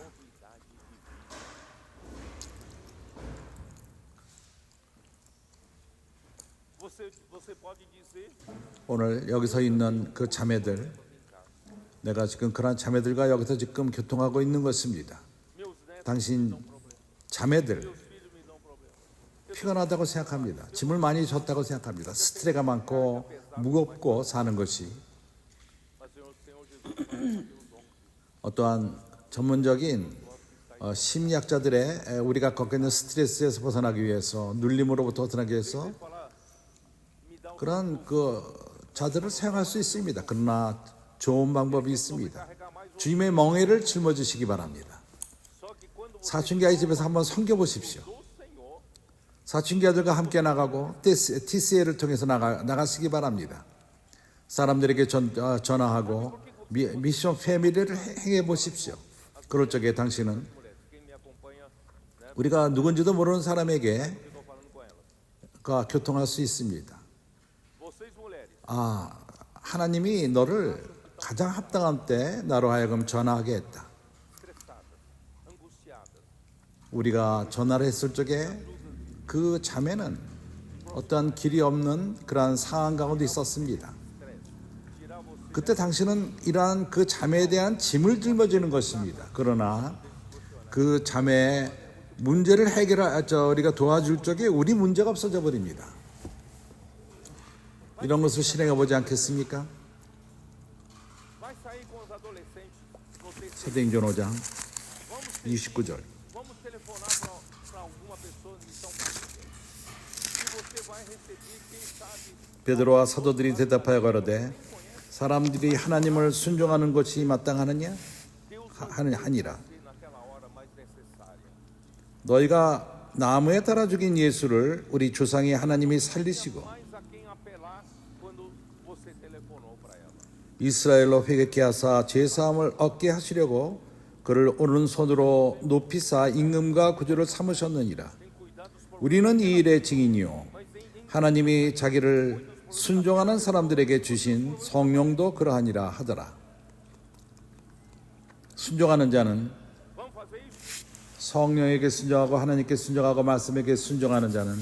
오늘 여기서 있는 그 자매들, 내가 지금 그러한 자매들과 여기서 지금 교통하고 있는 것입니다. 당신 자매들 피곤하다고 생각합니다. 짐을 많이 졌다고 생각합니다. 스트레스가 많고 무겁고 사는 것이 어떠한 전문적인 심리학자들의 우리가 겪고 있는 스트레스에서 벗어나기 위해서, 눌림으로부터 벗어나기 위해서 그런 자들을 사용할 수 있습니다. 그러나 좋은 방법이 있습니다. 주님의 멍에를 짊어지시기 바랍니다. 사춘기 아이 집에서 한번 섬겨보십시오. 사춘기 아들과 함께 나가고 TCA를 통해서 나가시기 바랍니다. 사람들에게 전화하고 미션 패밀리를 행해 보십시오. 그럴 적에 당신은 우리가 누군지도 모르는 사람에게 교통할 수 있습니다. 하나님이 너를 가장 합당한 때 나로 하여금 전화하게 했다. 우리가 전화를 했을 적에 그 자매는 어떠한 길이 없는 그러한 상황 가운데 있었습니다. 그때 당신은 이러한 그 자매에 대한 짐을 짊어지는 것입니다. 그러나 그 자매의 문제를 우리가 도와줄 적에 우리 문제가 없어져 버립니다. 이런 것을 실행해 보지 않겠습니까? Vai sair com os adolescentes no terceiro. 사도행전 5장 29절. Vamos telefonar para alguma pessoa de São Paulo. E você vai receber, quem sabe, 베드로와 사도들이 대답하여 가로되 사람들이 하나님을 순종하는 것이 마땅하느냐? 하니라. naquela hora mais necessária. 너희가 나무에 달아 죽인 예수를 우리 조상이 하나님이 살리시고 Mas a quem apelar quando você telefonou para ela. 이스라엘로 회개케 하사 죄사함을 얻게 하시려고 그를 오른손으로 높이사 임금과 구주를 삼으셨느니라. 우리는 이 일의 증인이요 하나님이 자기를 순종하는 사람들에게 주신 성령도 그러하니라 하더라. 순종하는 자는 Vamos fazer isso? 성령에게 순종하고 하나님께 순종하고 말씀에게 순종하는 자는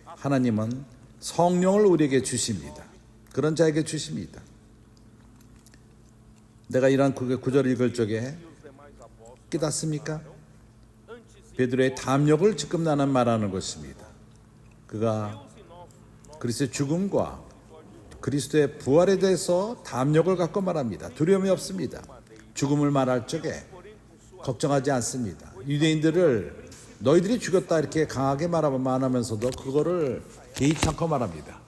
하나님은 성령을 우리에게 주십니다. 그런 자에게 주십니다. 내가 이러한 구절을 읽을 적에 깨닫습니까? 베드로의 담력을 지금 나는 말하는 것입니다. 그가 그리스도의 죽음과 그리스도의 부활에 대해서 담력을 갖고 말합니다. 두려움이 없습니다. 죽음을 말할 적에 걱정하지 않습니다. 유대인들을 너희들이 죽였다 이렇게 강하게 말하면서도 그거를 개의치 않고 말합니다.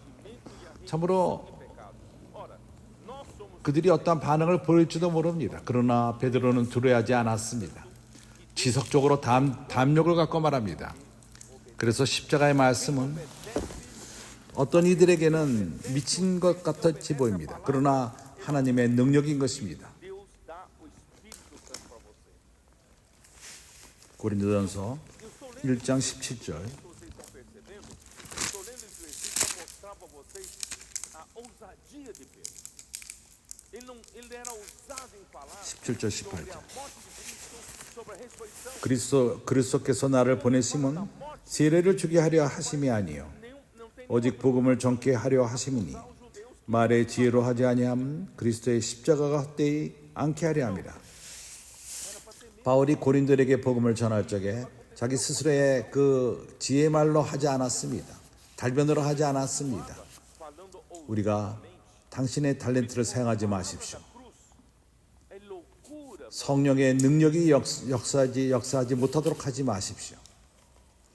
참으로 그들이 어떠한 반응을 보일지도 모릅니다. 그러나 베드로는 두려워하지 않았습니다. 지속적으로 담력을 갖고 말합니다. 그래서 십자가의 말씀은 어떤 이들에게는 미친 것 같을지 보입니다. 그러나 하나님의 능력인 것입니다. Deus dá o Espírito Santo para você. 고린도전서 1장 17절. Vocês estão percebendo? Estou lendo esse versículo para mostrar para vocês a ousadia de Pedro. Ele era ousado em falar 17절 sobre 18절. a morte de Cristo, sobre a ressurreição. 그리스도께서 나를 보내심은 세례를 주게 하려 하심이 아니요 오직 복음을 전케 하려 하심이니 말의 지혜로 하지 아니함은 그리스도의 십자가가 헛되이 않게 하려 함이라. 바울이 고린도에게 복음을 전할 적에 자기 스스로의 그 지혜 말로 하지 않았습니다. 달변으로 하지 않았습니다. 우리가 당신의 탤런트를 사용하지 마십시오. É loucura 성령의 능력이 역사하지 못하도록 하지 마십시오.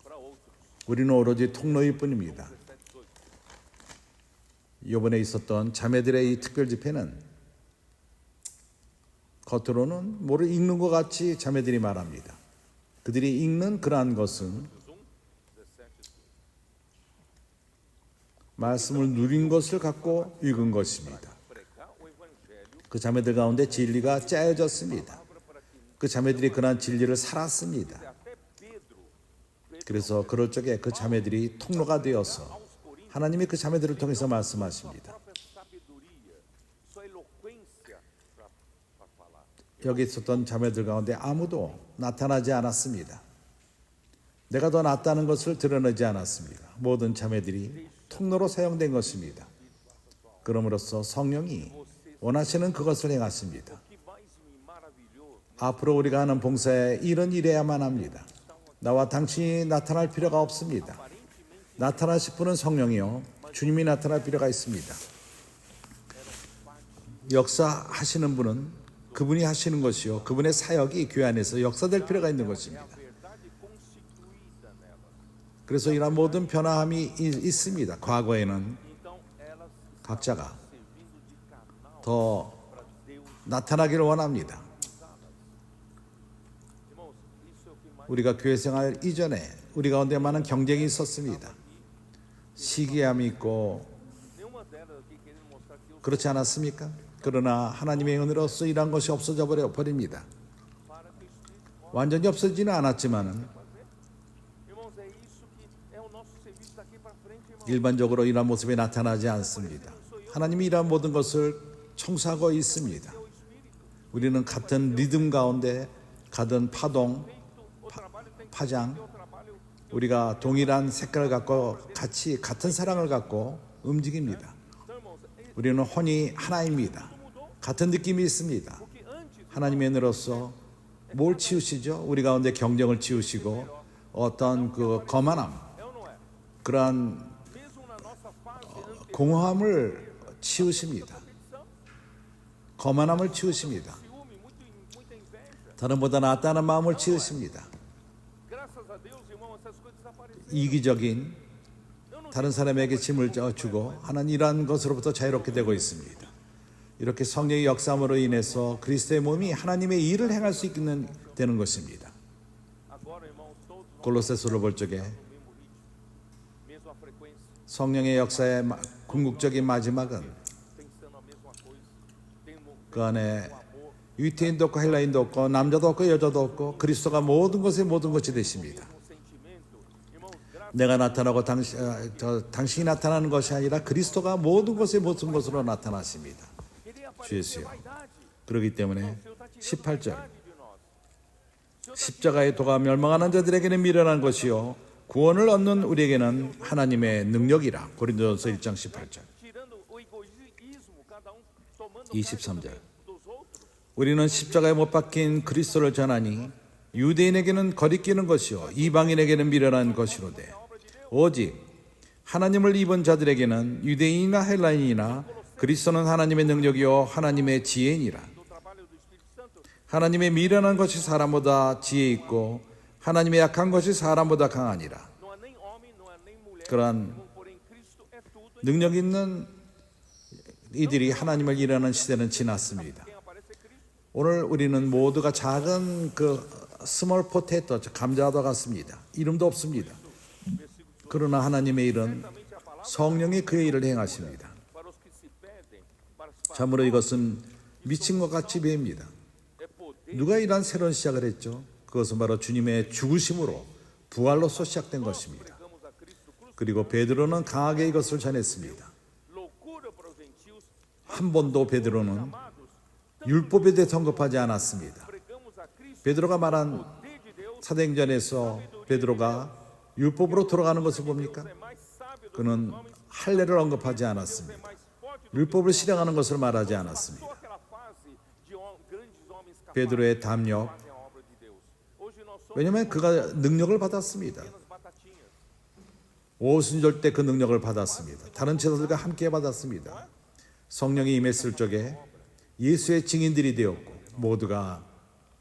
para outros. 우리는 오로지 통로일 뿐입니다. 이번에 있었던 자매들의 이 특별 집회는 겉으로는 뭐를 읽는 것 같이 자매들이 말합니다. 그들이 읽는 그러한 것은 말씀을 누린 것을 갖고 읽은 것입니다. Pregar o evangelho 그 자매들 가운데 진리가 짜여졌습니다. 그 자매들이 그러한 진리를 살았습니다. até Pedro 그래서 그럴 적에 그 자매들이 통로가 되어서 하나님이 그 자매들을 통해서 말씀하십니다. própria sabedoria, sua eloquência para falar. 여기 있었던 자매들 가운데 아무도 나타나지 않았습니다. 내가 더 낫다는 것을 드러내지 않았습니다. 모든 자매들이 통로로 사용된 것입니다. 그럼으로써 성령이 원하시는 그것을 행하십니다. O que mais me maravilhou 앞으로 우리가 하는 봉사에 이런 일해야만 합니다. 나와 당신이 나타날 필요가 없습니다. 나타나실 분은 성령이요 주님이 나타날 필요가 있습니다. 역사하시는 분은 그분이 하시는 것이요 그분의 사역이 교회 안에서 역사될 필요가 있는 것입니다. verdade constituída nelas. 그래서 이런 모든 변화함이 있습니다. 과거에는 Então elas 각자가 servindo de canal 더 para Deus. 나타나기를 원합니다. Irmãos, isso é o que mais 우리가 교회 생활 이전에 우리 가운데 많은 경쟁이 있었습니다. 시기함이 있고 nenhuma delas aqui querendo mostrar que eu 그렇지 않았습니까? 그러나 하나님의 은혜로서 이러한 것이 없어져 버립니다. para que o Espírito 완전히 없어지는 않았지만은 Irmãos, é isso que é o nosso serviço daqui para frente, irmãos. 일반적으로 이러한 모습이 나타나지 않습니다. 하나님이 이러한 모든 것을 청소하고 있습니다. 우리는 같은 리듬 가운데 같은 파동, 파장, 우리가 동일한 색깔을 갖고 같이 같은 사랑을 갖고 움직입니다. 우리는 혼이 하나입니다. 같은 느낌이 있습니다. Porque antes 하나님의 은혜로서 뭘 치우시죠? 우리 가운데 경쟁을 치우시고 어떤 그 거만함, é ou não é? 그러한 Mesmo na nossa fase anterior, 공허함을 치우십니다. competição, 거만함을 치우십니다. ciúme, muita inveja. 다른보다 낫다는 마음을 치우십니다. Graças a Deus, irmão, essas coisas desapareceram. 이기적인 Eu não 다른 사람에게 짐을 주고 하는 이러한 것으로부터 자유롭게 되고 있습니다. 이렇게 성령의 역사함으로 인해서 그리스도의 몸이 하나님의 일을 행할 수 있는 되는 것입니다. agora, irmãos, todos nós 골로새서를 볼 적에 no mesmo ritmo, mesma frequência, 성령의 역사의 궁극적인 마지막은 pensando a mesma coisa, tendo 그 안에 amor. 유태인도 없고 헬라인도 없고 남자도 없고 여자도 없고 그리스도가 모든 것의 모든 것이 되십니다. Um sentimento, irmãos, graças 내가 나타나고 당신이 나타나는 것이 아니라 그리스도가 모든 것의 모든 것으로 나타나십니다. querer 주 예수여. aparecer vaidade. 그렇기 때문에 O Senhor está tirando 18절 vaidade de nós. 십자가의 도가 멸망하는 자들에게는 미련한 것이요 구원을 얻는 우리에게는 하나님의 능력이라. 고린도전서 1장 18절. Tirando o egoísmo, cada tomando 23절. dos outros. 우리는 십자가에 못 박힌 그리스도를 전하니 유대인에게는 거리끼는 것이요 이방인에게는 미련한 것이로되 오직 하나님을 입은 자들에게는 유대인이나 헬라인이나 그리스도는 하나님의 능력이요 하나님의 지혜니라. No trabalho do Espírito Santo, 하나님의 미련한 것이 사람보다 지혜 있고 하나님의 약한 것이 사람보다 강하니라. não há nem homem, não há nem mulher, 그러한 porém Cristo é tudo em 능력 있는 이들이 하나님을 일하는 시대는 지났습니다. quem aparece é Cristo. 오늘 우리는 모두가 작은 그 스몰 포테이토, 감자와 같습니다. 이름도 없습니다. 그러나 하나님의 일은 성령이 그의 일을 행하십니다. Para os que se perdem, para os 참으로 이것은 미친 것 같이 보입니다. é poder. 누가 이러한 새로운 시작을 했죠? 그것은 바로 주님의 죽으심으로 부활로서 시작된 것입니다. Pregamos a Cristo cruz, 그리고 베드로는 강하게 이것을 전했습니다. loucura para os gentios, 한 번도 베드로는 amados. 율법에 대해 언급하지 않았습니다. Pregamos a Cristo, 베드로가 말한 poder de Deus, 사도행전에서 베드로가 율법으로 돌아가는 것을 봅니까? é mais sábio do que 그는 할례를 언급하지 é 않았습니다. mais forte do 율법을 실행하는 것을 말하지 않았습니다. que aquela fase de grandes homens capazes 베드로의 담력, fazem a obra de Deus. Hoje nós somos 왜냐하면 그가 능력을 받았습니다. apenas batatinhas. 오순절 때 그 능력을 받았습니다. 다른 제자들과 함께 받았습니다. 성령이 임했을 적에 예수의 증인들이 되었고 모두가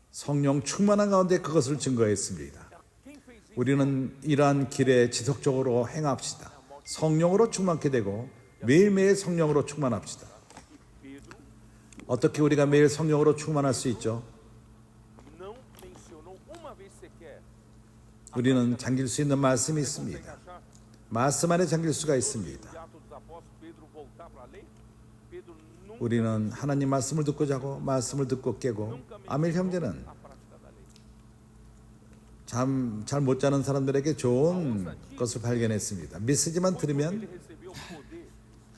성령 충만한 가운데 그것을 증거했습니다. Quem fez isso? 우리는 이러한 길에 지속적으로 행합시다. 성령으로 충만케 되고 매일매일 성령으로 충만합시다. Pedro 어떻게 우리가 매일 성령으로 충만할 수 있죠? não mencionou uma vez sequer. 우리는 잠길 수 있는 말씀이 있습니다. Achar 말씀 안에 잠길 수가 있습니다. de Atos dos Apóstolos, Pedro voltar para a lei? Pedro nunca 우리는 하나님 말씀을 듣고 자고 말씀을 듣고 깨고 아멜 형제는 a prática da lei. 잠 잘 못 자는 사람들에게 좋은 것을 발견했습니다. 메시지만 들으면 Ele recebeu o poder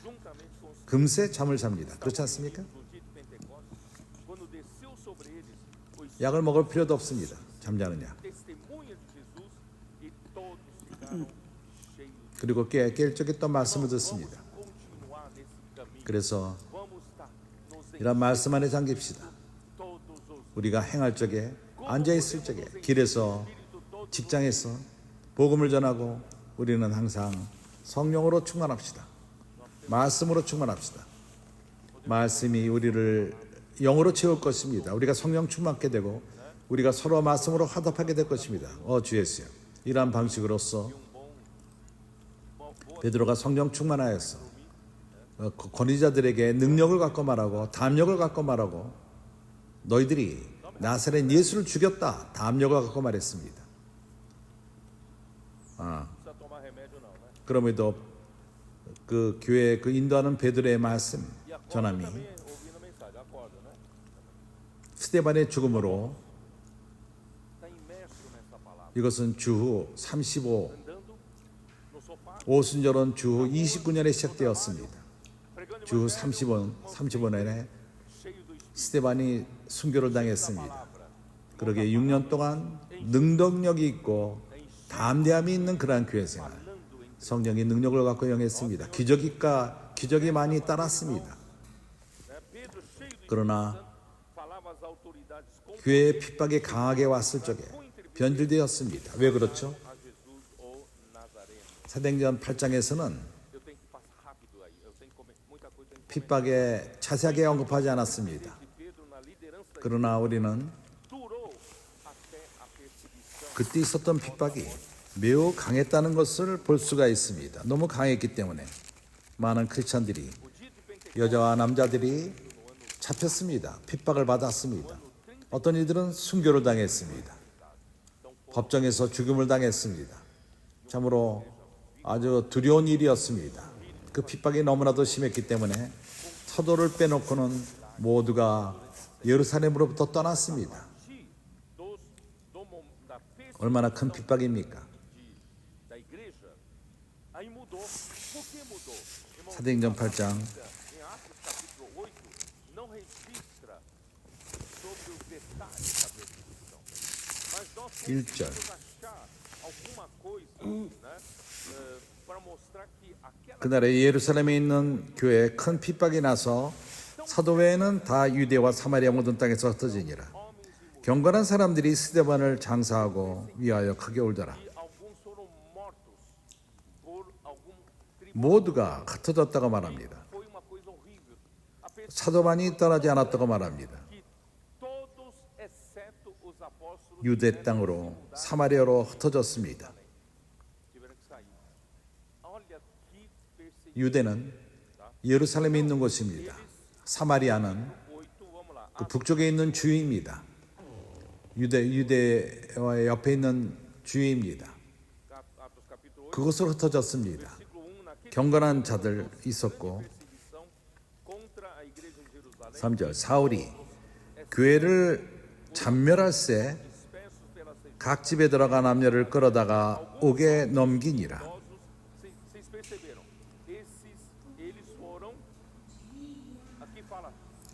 juntamente com os 금세 잠을 잡니다. 그렇지 않습니까? do dia de Pentecostes, quando desceu sobre eles o 약을 먹을 필요도 없습니다. 잠자는 약. testemunha de Jesus e todos ficaram cheios. 그리고 깰 적에 또 말씀을 듣습니다. Vamos continuar nesse caminho. 그래서 Vamos estar nos 이런 말씀 안에 잠깁시다. todos os 우리가 행할 적에 앉아 있을 적에 길에서 직장에서 복음을 전하고 우리는 항상 성령으로 충만합시다. 말씀으로 충만합시다. 말씀이 우리를 영으로 채울 것입니다. 우리가 성령 충만케 되고 우리가 서로 말씀으로 화답하게 될 것입니다. 주 예수여. 이러한 방식으로서 베드로가 성령 충만하였어. 권위자들에게 능력을 갖고 말하고 담력을 갖고 말하고 너희들이 나사렛 예수를 죽였다. 담력을 갖고 말했습니다. não precisa tomar remédio não, né? 그럼에도 그 교회 그 인도하는 베드로의 말씀 E acorda 전함이 também ouvindo a mensagem, acorda, né? 스데반의 죽음으로 Está imerso nessa palavra. 이것은 주후 35 Andando no sofá, 오순절은 주후 29년에 시작되었습니다. pregando o 주후 evangelho, 35년에 cheio do Espírito 스데반이 순교를 당했습니다. Palavra. 그러게 6년 동안 능동력이 있고 담대함이 있는 그러한 교회 생활. Falando em 성령이 능력을 갖고 영했습니다. 기적이 많이 따랐습니다. né? Pedro cheio do 그러나 falava às autoridades com 교회의 핍박이 강하게 왔을 적에 변질되었습니다. 왜 그렇죠? a Jesus o Nazareno. 사도행전 8장에서는 Eu tenho que passar rápido aí. Eu tenho que comer muita coisa. Eu tenho que 핍박에 자세하게 언급하지 않았습니다. comer. Pedro na liderança da 그러나 우리는 durou até a perseguição. 그때 있었던 핍박이 매우 강했다는 것을 볼 수가 있습니다. 너무 강했기 때문에 많은 크리스찬들이 O dia de Pentecostes, 여자와 남자들이 잡혔습니다. 핍박을 받았습니다. 어떤 이들은 순교를 당했습니다. 법정에서 죽임을 당했습니다. 참으로 아주 두려운 일이었습니다. 그 핍박이 너무나도 심했기 때문에 사도를 빼놓고는 모두가 예루살렘으로부터 떠났습니다. da 얼마나 큰 핍박입니까? da igreja, aí mudou. Por que mudou? Irmão, 사도행전 8장 em Atos capítulo 8, não registra sobre os detalhes da perseguição. Mas nós 1절 conseguimos achar alguma coisa, né, para mostrar que aquela 그날에 예루살렘에 있는 교회에 큰 핍박이 나서 사도 외에는 다 유대와 사마리아 모든 땅에서 흩어지니라. 경건한 사람들이 스데반을 장사하고 위하여 크게 울더라. alguns foram mortos por algum tribunal. 모두가 흩어졌다고 말합니다. Foi uma coisa horrível. A perseguição 사도반이 떠나지 않았다고 말합니다. que todos, exceto os apóstolos, 유대 땅으로 사마리아로 흩어졌습니다. tiveram que sair. Olha que perseguição. 유대는 예루살렘에 있는 곳입니다. 사마리아는 8, vamos lá. 그 북쪽에 있는 주입니다. 유대와 옆에 있는 주입니다. Atos capítulo 8, 그곳으로 흩어졌습니다. versículo 1, naquele 경건한 자들 있었고 perseguição contra a igreja de Jerusalém, 3절 사울이 교회를 잔멸할세 dispersos pelas regiões. 각 집에 들어가 남녀를 끌어다가 옥에 넘기니라. Vocês perceberam? Eles foram. Aqui fala,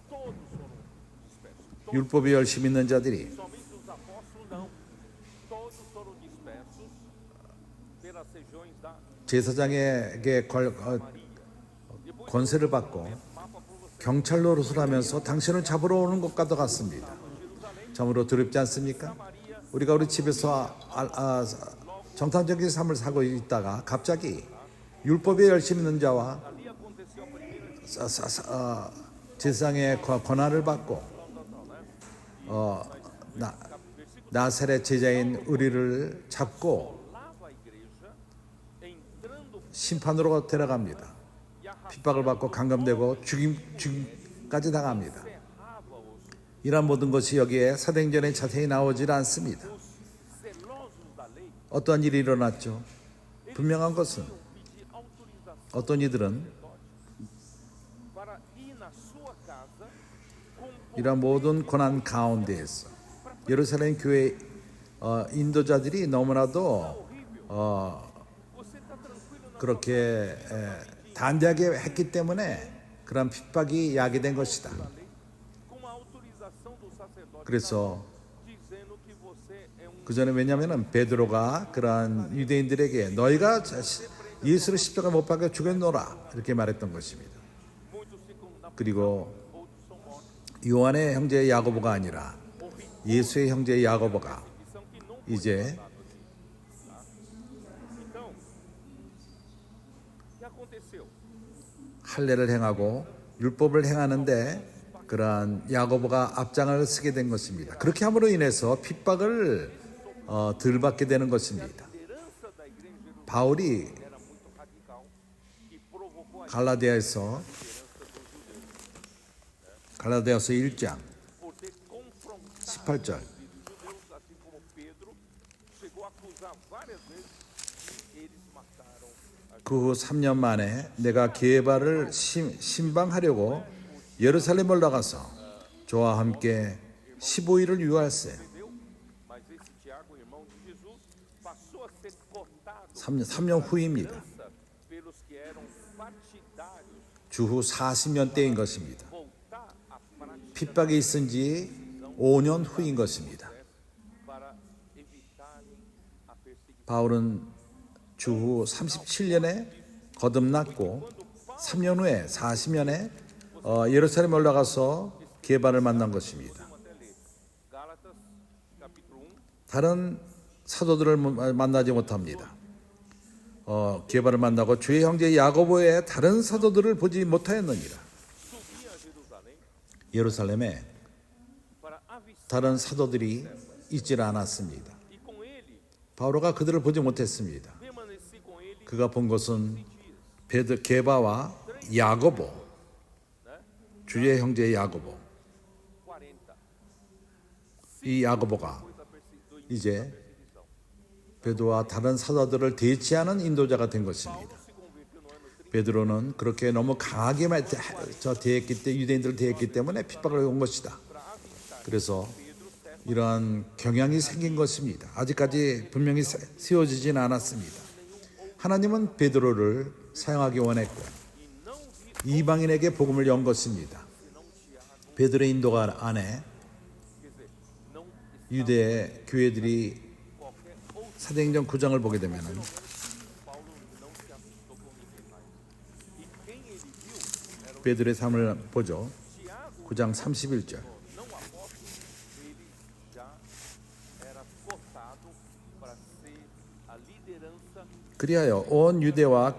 todos foram dispersos. 율법이 열심히 있는 자들이 Somente os apóstolos não. Todos foram dispersos pelas regiões da 제사장에게 권세를 받고 경찰 노릇을 하면서 당신을 잡으러 오는 것과도 같습니다. 참으로 두렵지 않습니까? 우리가 우리 집에서 정상적인 삶을 살고 있다가 갑자기 율법에 열심히 있는 자와 ali aconteceu a primeira 제사장의 권한을 받고 나사렛 제자인 우리를 잡고 lava a igreja entrando 심판으로 데려갑니다. 핍박을 받고 감금되고 죽임까지 당합니다. ferrava os 이런 모든 것이 여기에 사도행전에 자세히 나오질 않습니다. zelosos da lei. 어떠한 일이 일어났죠? 분명한 것은 Pedir autorização 어떤 이들은 para ir na sua casa com 이런 모든 고난 가운데에서 예루살렘 교회 인도자들이 너무나도 você está tranquilo na 그렇게 단대하게 했기 때문에 그런 핍박이 야기된 것이다. lei com a autorização do sacerdote 그래서 dizendo que você é 그 전에 왜냐하면 베드로가 그러한 유대인들에게 너희가 예수를 십자가 못 박아 죽였노라 이렇게 말했던 것입니다. muitos ficam na 그리고 outros são mortos. 요한의 형제 야고보가 아니라 예수의 형제 야고보가 Missão que não 이제 então o que aconteceu? 할례를 행하고 율법을 행하는데 그러한 야고보가 앞장을 서게 된 것입니다. 그렇게 함으로 인해서 핍박을 덜 받게 되는 것입니다. Liderança da igreja em Jerusalém 바울이 era muito radical e provocou a 갈라디아서 1장 por ter confrontado 18절 os judeus, assim como Pedro chegou a acusar várias vezes e eles mataram a 그 후 3년 만에 내가 게바를 신방하려고 예루살렘을 나가서 저와 함께 15일을 유할세. judeu, mas esse Tiago, irmão de Jesus, passou a ser cortado 3년 후입니다. pelos que eram partidários, 주후 40년 때인 것입니다. voltar à prática 핍박이 있은 지 5년 후인 것입니다. para evitarem a perseguição. 바울은 주후 37년에 거듭났고 3년 후에 40년에 예루살렘에 올라가서 게바를 만난 것입니다. Vamos até ler. Gálatas, capítulo 1. 다른 사도들을 만나지 못합니다. 게바를 만나고 주의 형제 야고보의 다른 사도들을 보지 못하였느니라. Subia a Jerusalém 예루살렘에 para avistar 다른 사도들이 있질 않았습니다. e com ele 바오로가 그들을 보지 못했습니다. permaneci com ele 그가 본 것은 20 dias. 게바와 야고보, Né? 주의 형제 야고보. 40. 이 야고보가 Depois da do início 이제 da perseguição. 베드로와 다른 사도들을 대치하는 인도자가 된 것입니다. Paulo se converteu no ano 30. 베드로는 그렇게 너무 강하게 대했기 때 유대인들을 대했기 때문에 핍박을 온 것이다. Para avistar 그래서 Pedro, Cefas 이러한 경향이 생긴 것입니다. 아직까지 분명히 세워지진 않았습니다. 하나님은 베드로를 사용하기 원했고 e não vi 이방인에게 복음을 연 것입니다. senão Tiago. 베드로의 인도가 안에 Quer dizer, não 유대 교회들이 qualquer outro. 사도행전 9장을 보게 되면 Paulo não se assustou com ninguém mais. E quem ele viu era o 베드로의 삶을 보죠. Tiago, 9장 31절. não apóstolo, ele já era cotado para ser a liderança, 그리하여 온 유대와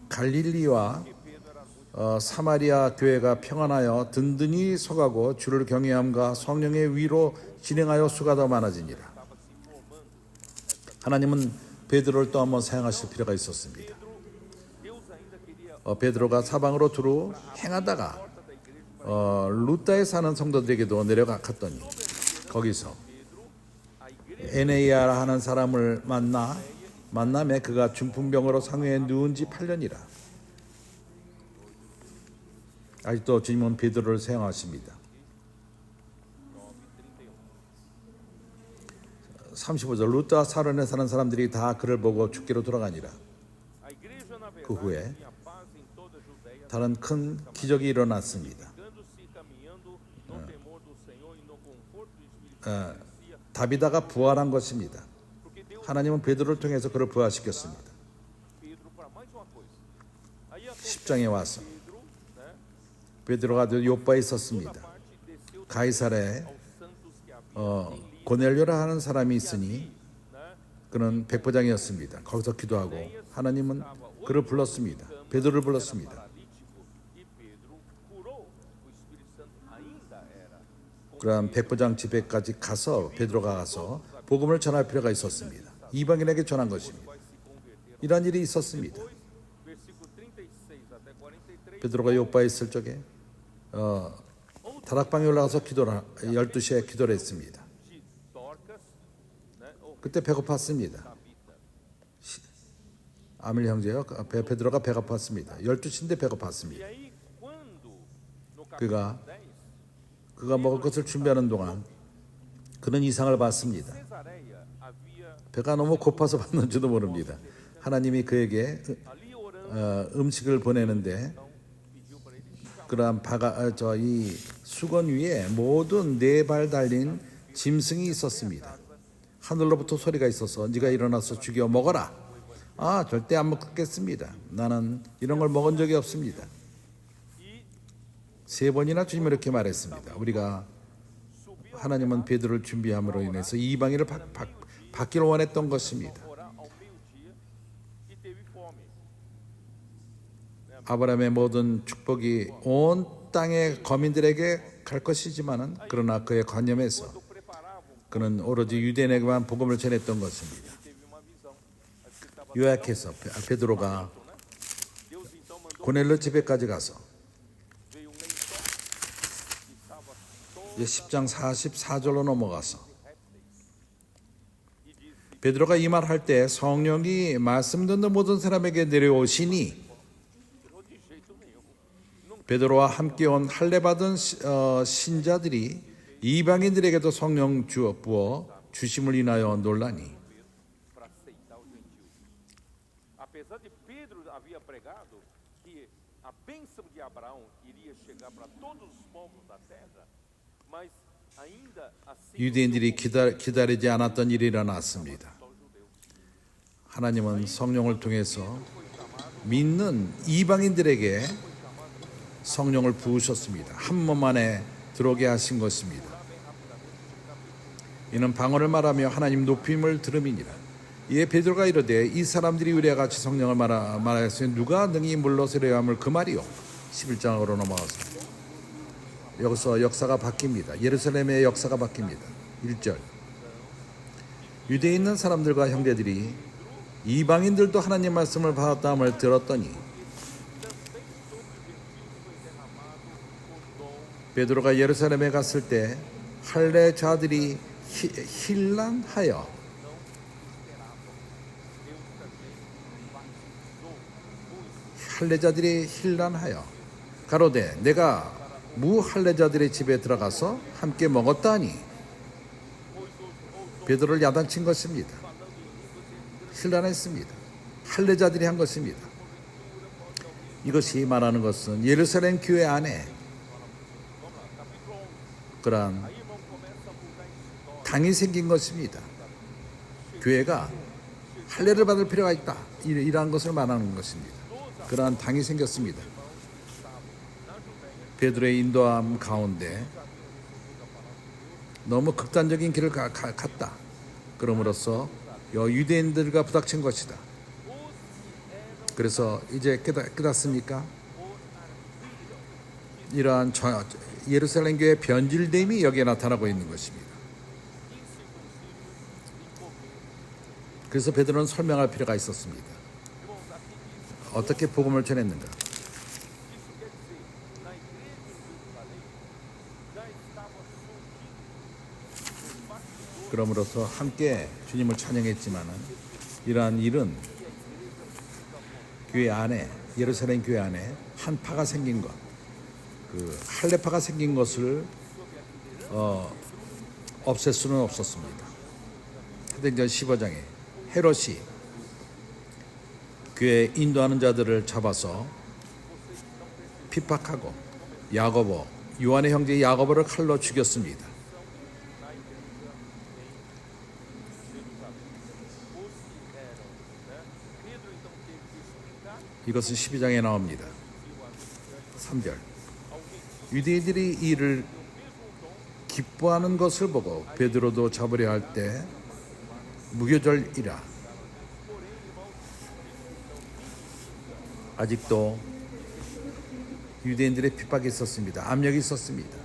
갈릴리와 porque Pedro era muito 사마리아 교회가 평안하여 든든히 서가고 주를 경외함과 성령의 위로 진행하여 수가 더 많아지니라. estava se formando. 하나님은 베드로를 또 한번 사용하실 필요가 있었습니다. Deus ainda queria 베드로가 사방으로 두루 행하다가 porta da igreja 루다에 사는 성도들에게도 내려갔더니 거기서 Pedro, a igreja 에네이아 하는 사람을 만남에 그가 중풍병으로 상회에 누운 지 8년이라. 아직도 주님은 베드로를 사용하십니다. 35절 루타 사론에 사는 사람들이 다 그를 보고 죽기로 돌아가니라. a igreja na 그 verdade 후에 tinha paz em toda a Judéia, 다른 큰 기적이 일어났습니다. dando-se caminhando no temor do Senhor e no conforto do Espírito Santo descia, 다비다가 부활한 것입니다. porque Deus 하나님은 베드로를 통해서 그를 부활시켰습니다. Pedro para mais uma coisa. Aí a 10장에 와서 Pedro, né, 베드로가 요바에 toda 있었습니다. parte desceu 가이사레 aos santos que havia em 고넬료라 하는 사람이 있으니 né, 그는 백부장이었습니다. 거기서 기도하고 하나님은 그를 불렀습니다. 베드로를 불렀습니다. paralítico e Pedro curou. O Espírito Santo ainda era. 그러한 백부장 집에까지 가서 베드로가 가서 복음을 전할 필요가 있었습니다. 이방인에게 전한 것입니다. Vai se converter. 이러한 일이 있었습니다. Versículo 36 até 43. 베드로가 요바에 있을 적에 다락방에 올라가서 12시에 기도를 했습니다. De Dorcas, né, ou 그때 배고팠습니다. Tabita. 아밀 형제요. 베드로가 배고팠습니다. 12시인데 E 배고팠습니다. aí, quando no 그가 capítulo 10, 그가 먹을 것을 준비하는 동안 그는 이상을 봤습니다. Cesareia havia 배가 너무 고파서 봤는지도 모릅니다. 하나님이 그에게 ali orando, 음식을 보내는데 então pediu para ele chamar. 그러한 이 수건 위에 모든 4발 달린 짐승이 있었습니다. 하늘로부터 소리가 있어서 네가 일어나서 죽여 먹어라. 아, 절대 안 먹겠습니다. 나는 이런 걸 먹은 적이 없습니다. E 3번이나 주님은 이렇게 말했습니다. 우리가 subiu 하나님은 베드로를 준비함으로 인해서 이방인을 받기를 원했던 것입니다. orar ao meio-dia e teve fome. 아브라함의 모든 축복이 온 땅의 거민들에게 갈 것이지만은 그러나 그의 관념에서 Quando preparavam, 그는 오로지 유대인에게만 복음을 전했던 것입니다. teve uma visão. Acho que estava 요약해서 베드로가 né? Deus então mandou 고넬료 집에까지 가서 veio um lençol que estava todo 이제 10장 44절로 넘어가서 répteis e disse: 베드로가 이 말 할 때 성령이 말씀 듣는 모든 사람에게 내려오시니 "Eu de jeito nenhum. Não 베드로와 함께 온 할례 받은 신자들이 이방인들에게도 성령 부어 주심을 인하여 놀라니 para aceitar o gentio." Apesar de Pedro havia pregado que a bênção de Abraão iria chegar para todos os povos da terra, mas ainda assim 유대인들이 기다리지 않았던 일이 일어났습니다. só os judeus. 하나님은 성령을 통해서 믿는 이방인들에게 성령을 부으셨습니다. 한 몸 안에 들어오게 하신 것입니다. 이는 방언을 말하며 하나님 높임을 들음이니라. 이에 베드로가 이르되 이 사람들이 우리와 같이 성령을 말하였으니 누가 능히 물러서려 함을 그 말이요. 11장으로 넘어가서 여기서 역사가 바뀝니다. 예루살렘의 역사가 바뀝니다. 1절 유대에 있는 사람들과 형제들이 이방인들도 하나님 말씀을 받았다함을 들었더니 베드로가 예루살렘에 갔을 때 할례자들이 힐난하여 가로되 내가 무할례자들의 집에 들어가서 함께 먹었다 하니 베드로를 야단친 것입니다. 힐난했습니다. 할례자들이 한 것입니다. 이것이 말하는 것은 예루살렘 교회 안에 그러한 당이 생긴 것입니다. 교회가 할례를 받을 필요가 있다. 이러한 것을 말하는 것입니다. 그러한 당이 생겼습니다. 베드로의 인도함 가운데 너무 극단적인 길을 갔다. 그럼으로써 유대인들과 부닥친 것이다. 그래서 이제 깨닫습니까? 이러한 예루살렘 교회의 변질됨이 여기에 나타나고 있는 것입니다. 그래서 베드로는 설명할 필요가 있었습니다. 어떻게 복음을 전했는가? 그럼으로써 함께 주님을 찬양했지만은 이러한 일은 교회 안에 예루살렘 교회 안에 한 파가 생긴 것, 그 할례파가 생긴 것을 없앨 수는 없었습니다. 사도행전 15장에 헤롯이 교회 인도하는 자들을 잡아서 핍박하고 야고보, 요한의 형제 야고보를 칼로 죽였습니다. 이것은 12장에 나옵니다. 3절 유대인들이 이를 기뻐하는 것을 보고 베드로도 잡으려 할 때 무교절이라. 아직도 유대인들의 핍박이 있었습니다. 압력이 있었습니다.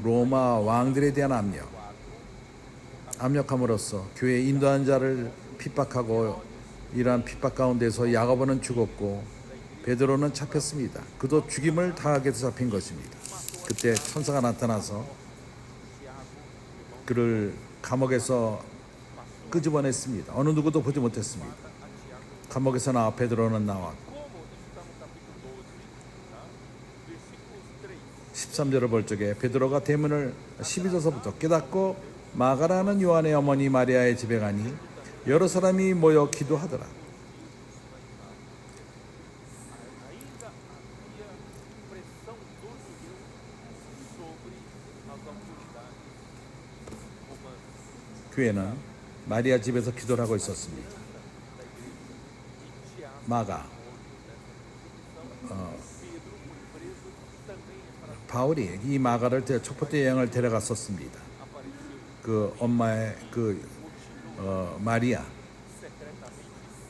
로마 왕들에 대한 압력함으로써 교회 인도한 자를 핍박하고 이러한 핍박 가운데서 야고보는 죽었고 베드로는 잡혔습니다. 그도 죽임을 당하게 해서 잡힌 것입니다. 그때 천사가 나타나서 그를 감옥에서 끄집어냈습니다. 어느 누구도 보지 못했습니다. 감옥에서 나와 베드로는 나왔고 13절을 볼 적에 베드로가 대문을 12절서부터 깨닫고 마가라는 요한의 어머니 마리아의 집에 가니 여러 사람이 모여 기도하더라. 교회는 마리아 집에서 기도를 하고 있었습니다. 마가 바울이 이 마가를 첫 여행을 데려갔었습니다. 그 엄마의 마리아.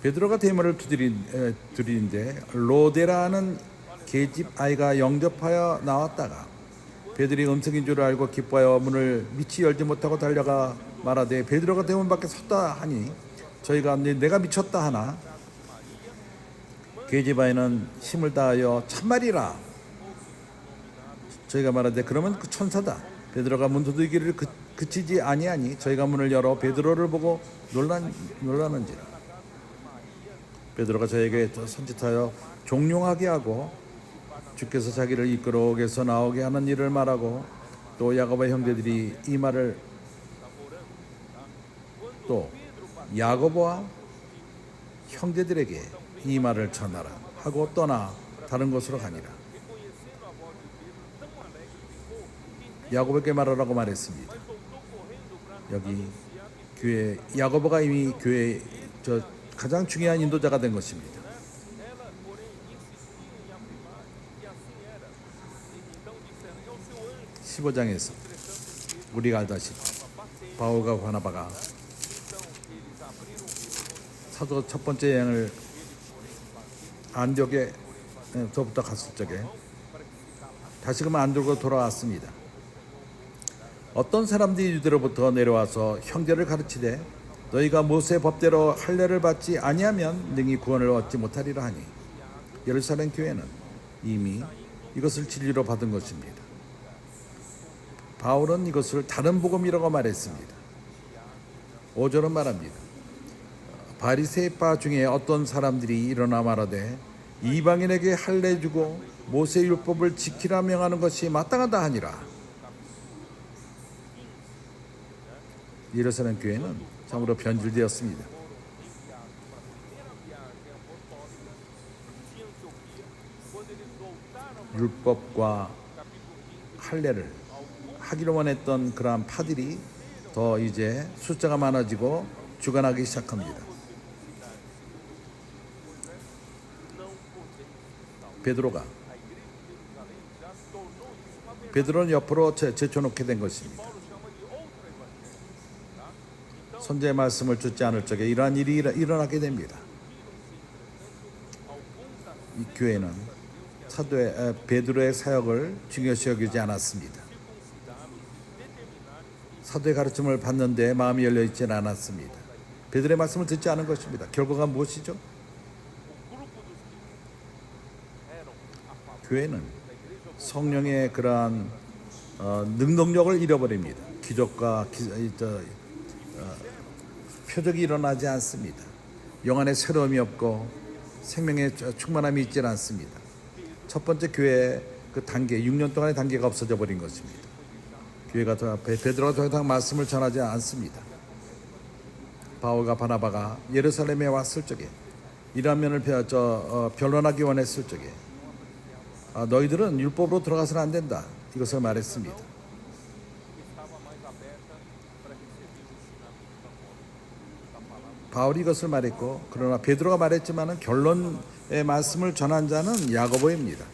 베드로가 대문을 두드리는데 로데라는 계집 아이가 영접하여 나왔다가 베드로의 음성인 줄 알고 기뻐하여 문을 미치 열지 못하고 달려가 말하되 베드로가 대문 밖에 섰다 하니 저희가 내가 미쳤다 하나 계집 아이는 힘을 다하여 참말이라. 저희가 말하되 그러면 그 천사다. 베드로가 문 두드리기를 그치지 아니하니 저희가 문을 열어 베드로를 보고 놀라는지라. 베드로가 저에게 손짓하여 종용하게 하고 주께서 자기를 이끌어오게서 나오게 하는 일을 말하고 또 야고보의 형제들이 이 말을 또 야고보와 형제들에게 이 말을 전하라 하고 떠나 다른 곳으로 가니라. 야고보에게 말하라고 말했습니다. 여기 교회 야고보가 이미 교회 가장 중요한 인도자가 된 것입니다. 15장에서 우리가 알다시피 바울과 바나바가 사도 첫 번째 여행을 안디옥에서부터 갔을 적에 다시금 안디옥으로 돌아왔습니다. 어떤 사람들이 유대로부터 내려와서 형제를 가르치되 너희가 모세 법대로 할례를 받지 아니하면 능히 구원을 얻지 못하리라 하니 예루살렘 교회는 이미 이것을 진리로 받은 것입니다. 바울은 이것을 다른 복음이라고 말했습니다. 5절은 말합니다. 바리새파 중에 어떤 사람들이 일어나 말하되 이방인에게 할례 주고 모세 율법을 지키라 명하는 것이 마땅하다 하니라. 예루살렘 교회는 참으로 변질되었습니다. 율법과 할례를 하기로 원했던 그러한 파들이 더 이제 숫자가 많아지고 주관하기 시작합니다. 베드로는 옆으로 제쳐놓게 된 것입니다. 선제의 말씀을 듣지 않을 적에 이러한 일이 일어나게 됩니다. 이 교회는 베드로의 사역을 중요시 여기지 않았습니다. 사도의 가르침을 받는데 마음이 열려있지 않았습니다. 베드로의 말씀을 듣지 않은 것입니다. 결과가 무엇이죠? 교회는 성령의 그러한 능동력을 잃어버립니다. 기적과 표적이 일어나지 않습니다. 영안에 새로움이 없고 생명의 충만함이 있지 않습니다. 첫 번째 교회의 그 단계, 6년 동안의 단계가 없어져 버린 것입니다. 교회가 베드로가 더 이상 말씀을 전하지 않습니다. 바울과 바나바가 예루살렘에 왔을 적에 이러한 면을 변론하기 원했을 적에 너희들은 율법으로 들어가서는 안 된다. 이것을 말했습니다. 바울이 이것을 말했고 그러나 베드로가 말했지만 결론의 말씀을 전한 자는 야고보입니다.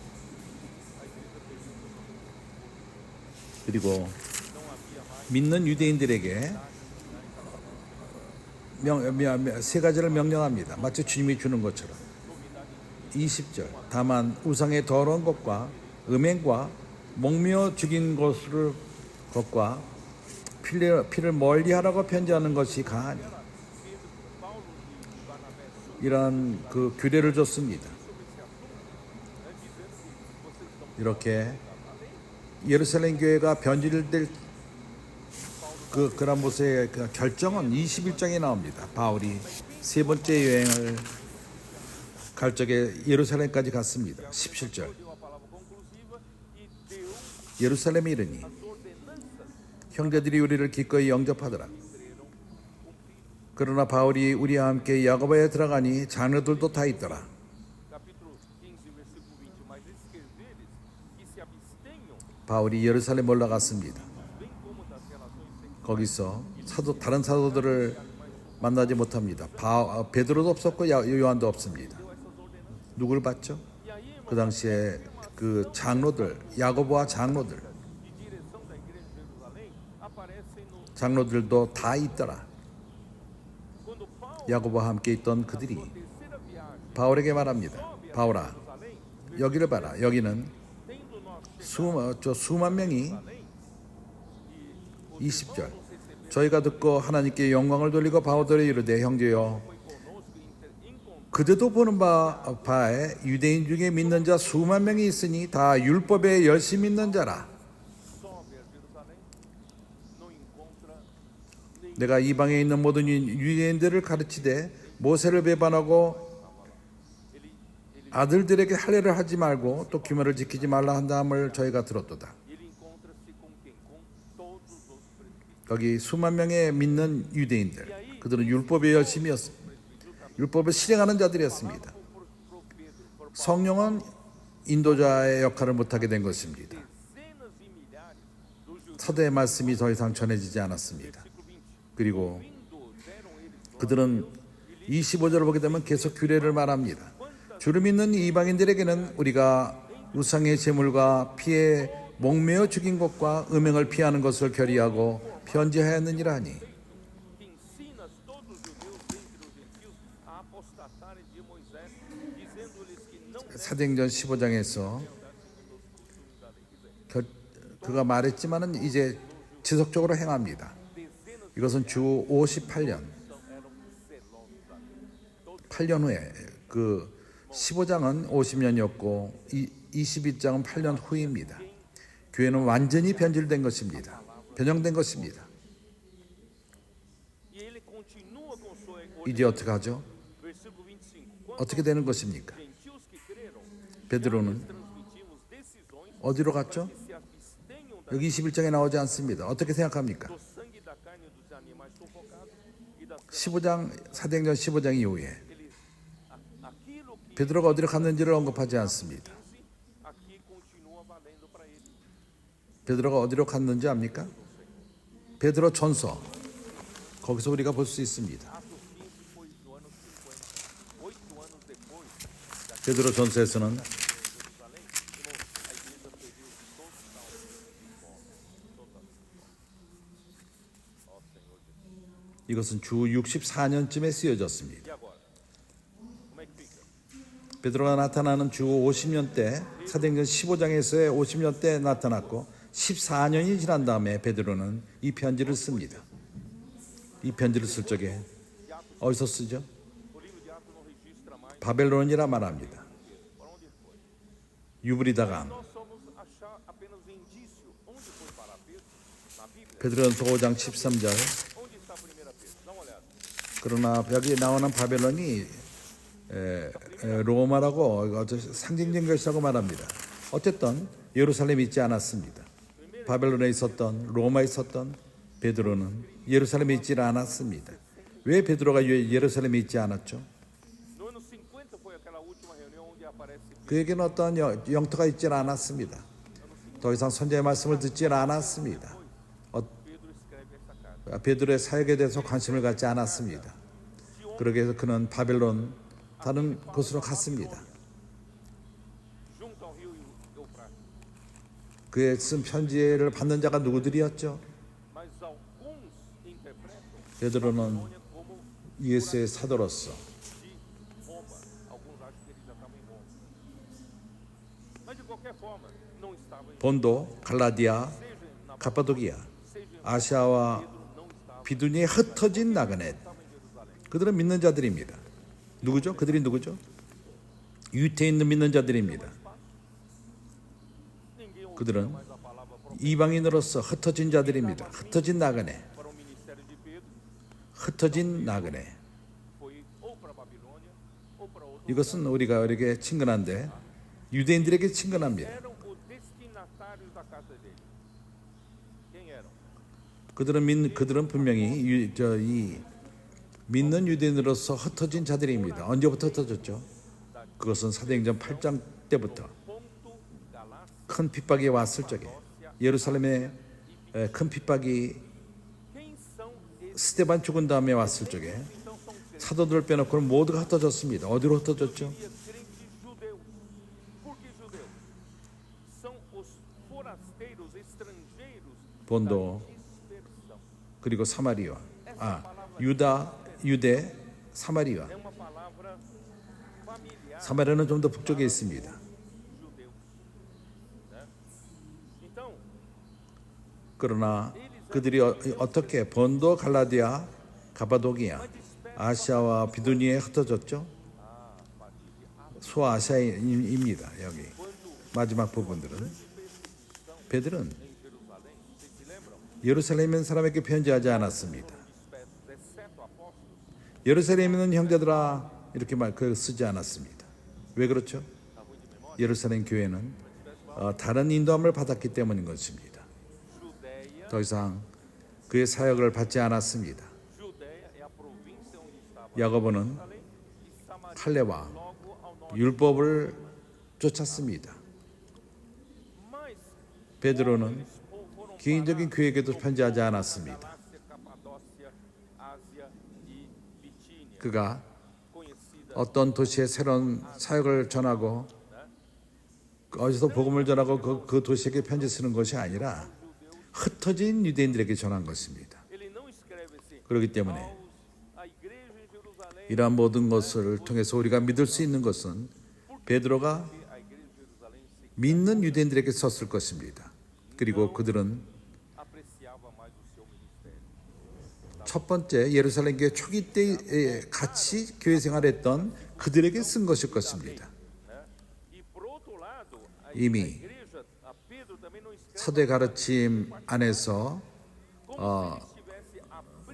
그리고 믿는 유대인들에게 세 가지를 명령합니다. 마치 주님이 주는 것처럼. 20절 다만 우상의 더러운 것과 음행과 목매어 죽인 것과 피를 멀리하라고 편지하는 것이 가하니 이러한 그 규례를 줬습니다. 이렇게 예루살렘 교회가 변질될 그런 모습의 결정은 21장에 나옵니다. 바울이 세 번째 여행을 갈 적에 예루살렘까지 갔습니다. 17절 예루살렘에 이르니 형제들이 우리를 기꺼이 영접하더라. 그러나 바울이 우리와 함께 야고보에 들어가니 자녀들도 다 있더라. 바울이 예루살렘 올라갔습니다. 거기서 다른 사도들을 만나지 못합니다. 베드로도 없었고 요한도 없습니다. 누굴 봤죠? 그 당시에 그 장로들, 야고보와 장로들도 다 있더라. 야고보와 함께 있던 그들이 바울에게 말합니다. 바울아, 여기를 봐라. 여기는 수만 명이 20절 저희가 듣고 하나님께 영광을 돌리고 바울들에 이르되 형제여 그대도 보는 바에 유대인 중에 믿는 자 수만 명이 있으니 다 율법에 열심히 믿는 자라. 내가 이방에 있는 모든 유대인들을 가르치되 모세를 배반하고 아들들에게 할례를 하지 말고 또 규례를 지키지 말라 한다함을 저희가 들었도다. 거기 수만 명의 믿는 유대인들, 그들은 율법에 열심이었습니다. 율법을 실행하는 자들이었습니다. 성령은 인도자의 역할을 못하게 된 것입니다. 사도의 말씀이 더 이상 전해지지 않았습니다. 그리고 그들은 25절을 보게 되면 계속 규례를 말합니다. 주를 믿는 이방인들에게는 우리가 우상의 제물과 피의 목매어 죽인 것과 음행을 피하는 것을 결의하고 편지하였느니라 하니 que ensinas todos os judeus dentre os gentios a apostatarem de Moisés, dizendo-lhes que não devem 사도행전 15장에서 andar segundo os costumes da lei. 그가 말했지만은 이제 지속적으로 행합니다. Dezenas 이것은 주 58년 eram zelosos da lei. 8년 후에 그 15장은 50년이었고 22장은 8년 후입니다. 교회는 완전히 변질된 것입니다. 변형된 것입니다. E ele continua com sua 이제 어떻게 하죠? versículo 25. Quanto 어떻게 되는 것입니까? aos gentios que creram, 베드로는 transmitimos decisões 어디로 갔죠? que se abstenham da 여기 21장에 나오지 않습니다. 어떻게 생각합니까? do sangue da carne dos animais sufocados e das 15장 사도행전 15장 이후에 eles aquilo que 베드로가 어디로 갔는지를 언급하지 않습니다. 15 aqui continua valendo para ele. 베드로가 어디로 갔는지 압니까? 베드로 전서 거기서 우리가 볼 수 있습니다. Atos 15 foi no ano 50, 8 anos depois da 베드로 전서에서는 Jerusalém, irmão, a igreja perdeu total. Ó Senhor Jesus. 이것은 주 64년쯤에 쓰여졌습니다. E agora? Como é que fica? 베드로가 나타나는 주 50년 때 사도행전 15장에서의 50년 때 나타났고 14년이 지난 다음에 베드로는 이 편지를 씁니다. 이 편지를 쓸 적에 어디서 쓰죠? O livro de Atos não registra mais 바벨론이라 말합니다. para onde ele foi. 유브리다강 Nós somos achar apenas o indício onde foi parar Pedro na Bíblia. 베드로전서 5장 13절 Onde está a primeira Pedro? Dá uma olhada. 그러나 여기 나오는 바벨론이 로마라고 아주 상징적인 것이라고 말합니다. 어쨌든 예루살렘에 있지 않았습니다. 바벨론에 있었던 로마에 있었던 베드로는 예루살렘에 있지 않았습니다. 왜 베드로가 예루살렘에 있지 않았죠? No ano 50 foi aquela última reunião onde aparece Pedro. 그에게는 어떤 영토가 있지 않았습니다. 더 이상 선지자의 말씀을 듣지 않았습니다. Pedro escreve essa carta. 베드로의 사역에 대해서 관심을 갖지 않았습니다. 그러기 위해서 그는 바벨론 다른 곳으로 갔습니다. Junto ao rio Eufrates. 그의 쓴 편지를 받는 자가 누구들이었죠? Mas alguns interpretam 베드로는 Babilônia como 예수의 사도로서 de Roma. Alguns acham que ele já estava em Roma. Mas de qualquer forma, não estava em Roma. 본도, 갈라디아, Seja na 카파도기아, seja em 아시아와 Pedro não estava, 비두니에 흩어진 나그네 estava em Jerusalém. 그들은 믿는 자들입니다. 누구죠? 그들이 누구죠? 유태에 있는 믿는 자들입니다. Ninguém ouvia 그들은 mais a palavra 이방인으로서 흩어진 자들입니다. 흩어진 나그네, para o ministério de Pedro. 흩어진 나그네. Foi ou para a Babilônia ou para outro. 이것은 우리가 우리에게 친근한데 유대인들에게 친근합니다. Eram os destinatários da carta dele. Quem eram? 그들은 분명히 이 믿는 유대인으로서 흩어진 자들입니다. 언제부터 흩어졌죠? 그것은 사도행전 8장 때부터 Ponto, Galácia, 큰 핍박이 왔을 적에 예루살렘에 큰 핍박이 quem são esses? 스데반 죽은 다음에 왔을 적에 Então são crentes, 사도들 빼놓고는 모두가 흩어졌습니다. 어디로 흩어졌죠? crentes judeus. Por que judeus? São os forasteiros, estrangeiros 본도 da dispersão. 그리고 사마리아, 유다, 유대, 사마리아. É uma palavra familiar 사마리아는 좀 더 북쪽에 있습니다. judeus. Né? Então, 그러나 그들이 어떻게 본도, 갈라디아, 가바도기아, 아시아와 비두니에 흩어졌죠? 소아시아입니다. 여기 마지막 부분들은 베드로는 em Jerusalém, vocês se lembram? 예루살렘에 있는 사람에게 편지하지 않았습니다. Exceto apóstolos, 예루살렘에 있는 형제들아 이렇게 쓰지 않았습니다. 왜 그렇죠? 예루살렘 교회는 다른 인도함을 받았기 때문인 것입니다. Judeia, 더 이상 그의 사역을 받지 않았습니다. Judeia é a província onde estava 야고보는 Jerusalém e Samaria, 할례와 logo ao norte. 율법을 쫓았습니다. Mas 베드로는 foram 개인적인 교회에게도 편지하지 않았습니다. Galácia, Capadócia, Ásia e Bitínia, 그가 conhecida 어떤 도시에 새로운 사역을 전하고 어디서 복음을 전하고 그 도시에게 편지 쓰는 것이 아니라 흩어진 유대인들에게 전한 것입니다. 그렇기 때문에 이러한 모든 것을 통해서 우리가 믿을 수 있는 것은 베드로가 믿는 유대인들에게 썼을 것입니다. 그리고 그들은 첫 번째 예루살렘 교회 초기 때 같이 교회 생활했던 그들에게 쓴 것일 것입니다. 이미 사도의 가르침 안에서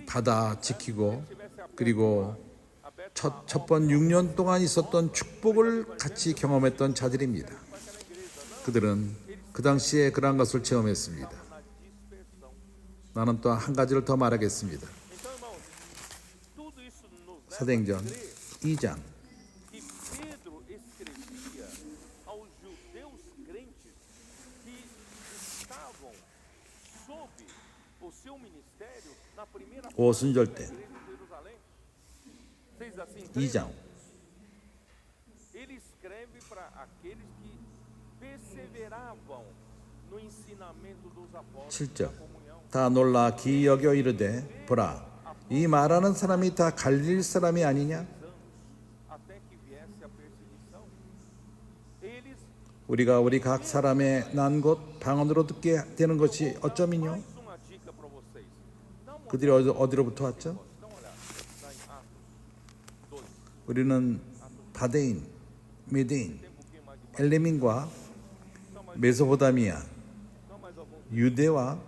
받아 지키고 그리고 첫 번 6년 동안 있었던 축복을 같이 경험했던 자들입니다. 그들은 그 당시에 그러한 것을 체험했습니다. 나는 또 한 가지를 더 말하겠습니다. 사도행전 2장 오순절 때 2장 Ele escreve para aqueles que perseveravam no ensinamento dos apóstolos. 7절 다 놀라 기여겨 이르되 보라 이 말하는 사람이 다 갈릴 사람이 아니냐 Até que viesse a perseguição. Eles 우리가 우리 각 사람의 난 곳 방언으로 듣게 되는 것이 어쩌미뇨 mais uma dica para vocês. Dá uma 그들이 어디로부터 왔죠? dá uma olhada lá em Atos 2. 우리는 바데인, 메데인, Tem um pouquinho mais de 엘레민과 메소포타미아, não mais algum. 유대와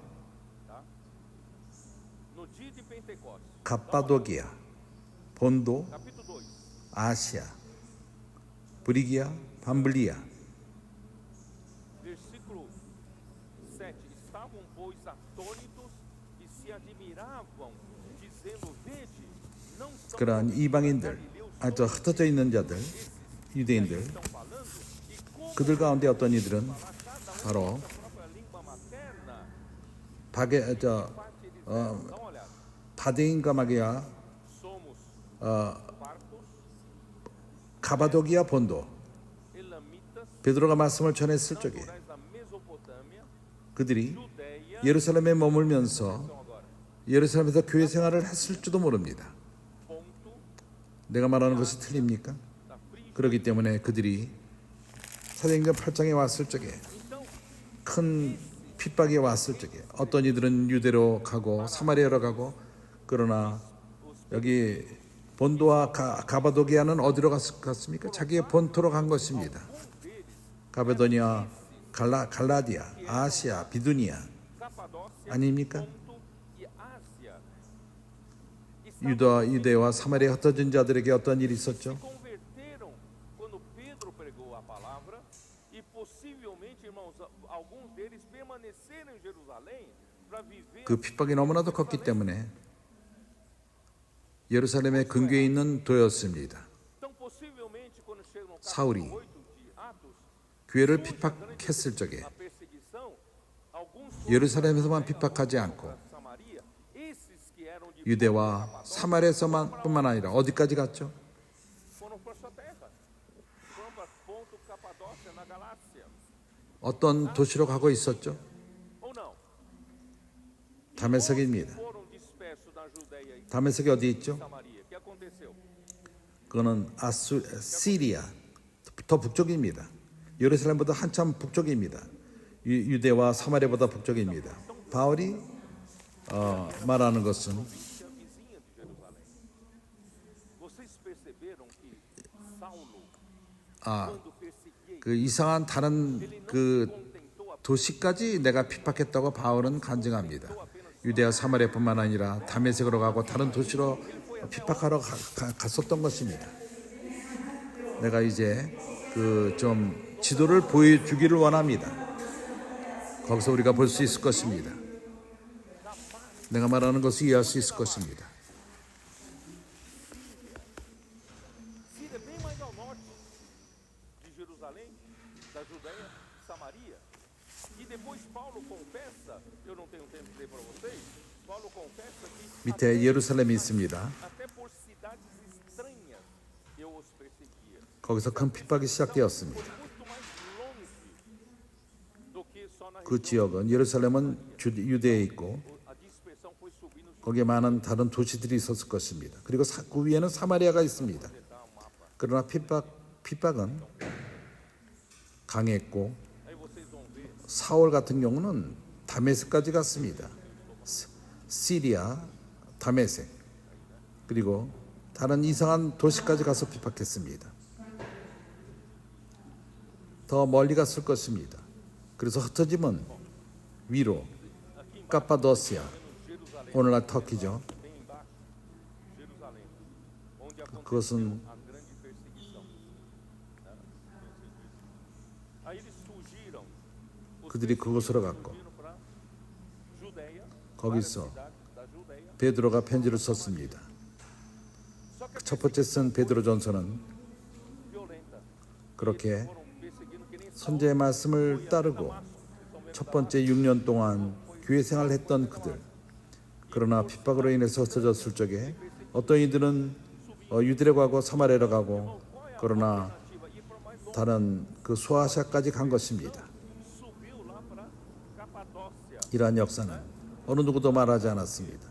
No dia de Pentecostes, 갑바도기아, 본도, capítulo 2. 아시아, 브리기아, 밤블리아 Versículo 7. Estavam, pois, atônitos e se admiravam, dizendo: Vede, não são 그러한 이방인들, 저 흩어져 있는 자들, 유대인들 estão falando, e como 그들 가운데 어떤 이들은 바로 a própria língua materna, 바게 dá uma olhada. 바데인과 마게아, Somos partos, 가바도기아 본도 elamitas, 베드로가 말씀을 전했을 적에 naturais da Mesopotâmia, 그들이 Judeia, 예루살렘에 머물면서 são agora 예루살렘에서 교회 생활을 했을지도 모릅니다. Ponto, 내가 말하는 것이 틀립니까? da Frígia. 그렇기 때문에 그들이 사도행전 8장에 왔을 적에 Então, 큰 핍박이 왔을 적에 어떤 이들은 유대로 가고 사마리아로 가고 그러나 여기 본도와 가바도기아는 어디로 갔습니까? 자기의 본토로 간 것입니다. 가바도니아, 갈라디아, 아시아, 비두니아 Capadócia, 아닙니까? Ponto e Ásia 유대와 사마리아 흩어진 자들에게 어떤 일이 있었죠? converteram quando Pedro pregou a palavra e possivelmente, irmãos, alguns deles permaneceram em Jerusalém para viver 그 핍박이 너무나도 컸기 때문에 예루살렘의 근교에 있는 도였습니다. Então, possivelmente, quando chegam no 사울이 capítulo 8 de Atos, 교회를 핍박했을 적에 a perseguição, alguns 예루살렘에서만 핍박하지 않고 foram para Samaria, esses que eram de 유대와 사마리아에서만뿐만 아니라 어디까지 갔죠? foram para sua terra, foram para Ponto, Capadócia, na Galácia, 어떤 도시로 가고 있었죠? ou não? 다메섹입니다. Foram dispersos na Judeia e 다메섹이 어디 있죠? Samaria. O que aconteceu? 그거는 시리아 더 북쪽입니다. 예루살렘보다 한참 북쪽입니다. 유대와 사마리아보다 북쪽입니다. 바울이 말하는 것은 Vizinha de Jerusalém. Vocês perceberam que Saulo, quando perseguia, 그 이상한 다른 그 contentou a 도시까지 내가 핍박했다고 바울은 간증합니다. 유대와 사마리아뿐만 아니라 다메섹으로 가고 다른 도시로 핍박하러 갔었던 것입니다. 내가 이제 그 좀 지도를 보여주기를 원합니다. 거기서 우리가 볼 수 있을 것입니다. 내가 말하는 것을 이해할 수 있을 것입니다. Síria, bem mais ao norte de Jerusalém, da Judeia, Samaria. E depois Paulo confessa, eu não tenho tempo de ler para vocês, Paulo confessa que 밑에 예루살렘이 있습니다. até por cidades estranhas eu os perseguia. 거기서 큰 핍박이 시작되었습니다. Foi muito mais longe 그 지역은 예루살렘은 유대에 있고 a dispersão foi subindo de 거기에 많은 다른 도시들이 있었을 것입니다. 그리고 그 위에는 사마리아가 있습니다. 그러나 핍박은 강했고 aí vocês vão ver 사울 같은 경우는 다메섹까지 갔습니다. 시리아, 다메섹 그리고 다른 이상한 도시까지 가서 핍박했습니다. 더 멀리 갔을 것입니다. 그래서 흩어짐은 위로 카파도시아, 오늘날 터키죠. bem embaixo Jerusalém, onde 그것은 a grande perseguição. Aí eles fugiram. Os 그들이 그곳으로 갔고 fugiram para Judeia, 거기서 cidades da Judeia. 베드로가 편지를 썼습니다. Só que a 첫 번째 쓴 베드로 전서는 violenta. 그렇게 Foram perseguindo que nem 선제의 말씀을 따르고 첫 번째 6년 동안 교회 생활을 했던 그들, 그러나 핍박으로 인해서 흩어졌을 적에 어떤 이들은 유대로 가고 사마리아로 가고 그러나 다른 그 소아시아까지 간 것입니다. subiu lá para Capadócia. 이러한 역사는 어느 누구도 말하지 않았습니다.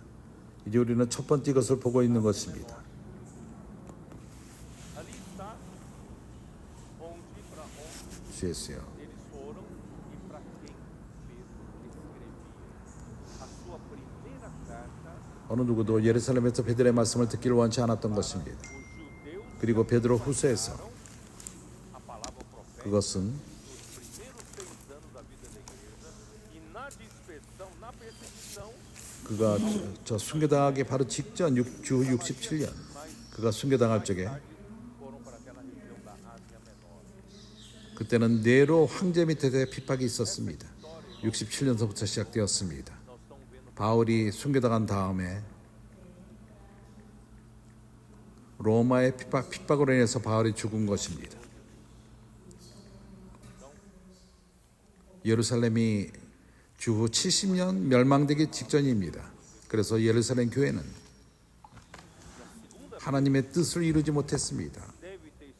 이제 우리는 첫 번째 것을 보고 있는 것입니다. Ali está onde para onde 주였어요. eles foram e para quem Pedro escrevia. A sua primeira carta 어느 누구도 예루살렘에서 베드로의 말씀을 듣기를 원치 않았던 것입니다. os judeus, 그리고 베드로 후서에서 a palavra profética 그것은 nos primeiros 6 anos da vida da igreja e na dispersão, na perseguição, 그가 저 순교당하기 바로 직전 주 67년 그가 순교당할 적에 foram para aquela região da Ásia Menor. 그때는 네로 황제 밑에 핍박이 있었습니다. 67년서부터 시작되었습니다. 바울이 순교당한 다음에 로마의 핍박으로 인해서 바울이 죽은 것입니다. 예루살렘이 주후 70년 멸망되기 직전입니다. 그래서 예루살렘 교회는 하나님의 뜻을 이루지 못했습니다. Deve ter sido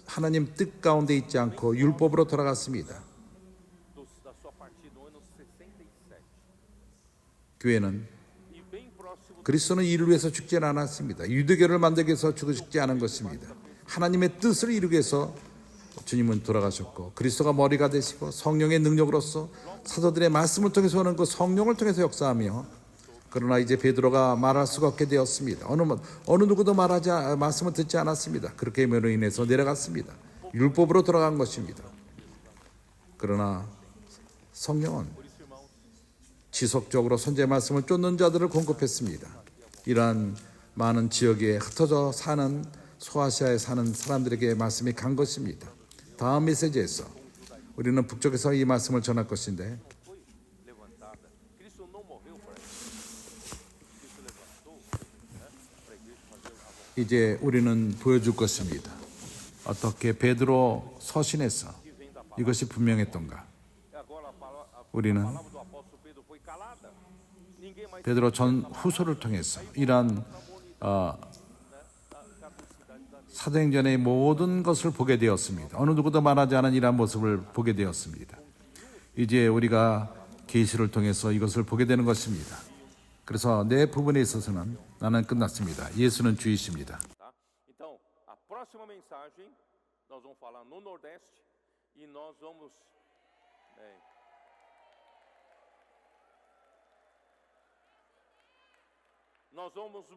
하나님 뜻 가운데 있지 않고 율법으로 돌아갔습니다. da sua partida no ano 67. 교회는 E bem próximo 그리스도는 이를 위해서 죽지 않았습니다. 유대교를 만들기 위해서 죽지 않은 것입니다. 하나님의 뜻을 이루기 위해서 주님은 돌아가셨고 그리스도가 머리가 되시고 성령의 능력으로서 사도들의 말씀을 통해서 오는 그 성령을 통해서 역사하며 그러나 이제 베드로가 말할 수가 없게 되었습니다. 어느 누구도 말씀을 듣지 않았습니다. 그렇게 함으로 인해서 내려갔습니다. 율법으로 돌아간 것입니다. 그러나 성령은 지속적으로 선지의 말씀을 쫓는 자들을 공급했습니다. 이러한 많은 지역에 흩어져 사는 소아시아에 사는 사람들에게 말씀이 간 것입니다. 다음 메시지에서 우리는 북쪽에서 이 말씀을 전할 것인데 foi levantada. Cristo não morreu para isso. Cristo levantou, para a igreja fazer a vontade. 이제 우리는 보여줄 것입니다. 어떻게 베드로 서신에서 이것이 분명했던가. E agora a 우리는 palavra do apóstolo Pedro foi calada. Ninguém mais 베드로 전 후서를 통해서 이러한 사도행전의 모든 것을 보게 되었습니다. 어느 누구도 말하지 않은 이러한 모습을 보게 되었습니다. 이제 우리가 계시를 통해서 이것을 보게 되는 것입니다. 그래서 내 부분에 있어서는 나는 끝났습니다. 예수는 주이십니다. tá? Então, a próxima mensagem nós vamos falar no Nordeste e nós vamos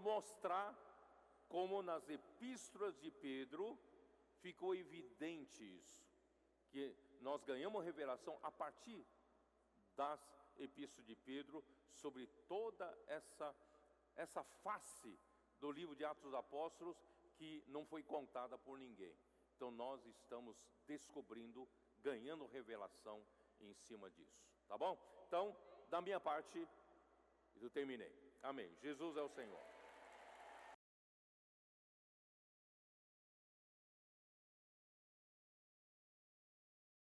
mostrar como nas epístolas de Pedro ficou evidente isso, que nós ganhamos revelação a partir das epístolas de Pedro sobre toda essa face do livro de Atos dos Apóstolos que não foi contada por ninguém. Então nós estamos descobrindo, ganhando revelação em cima disso, tá bom? Então, da minha parte, eu terminei. Amém. Jesus é o Senhor.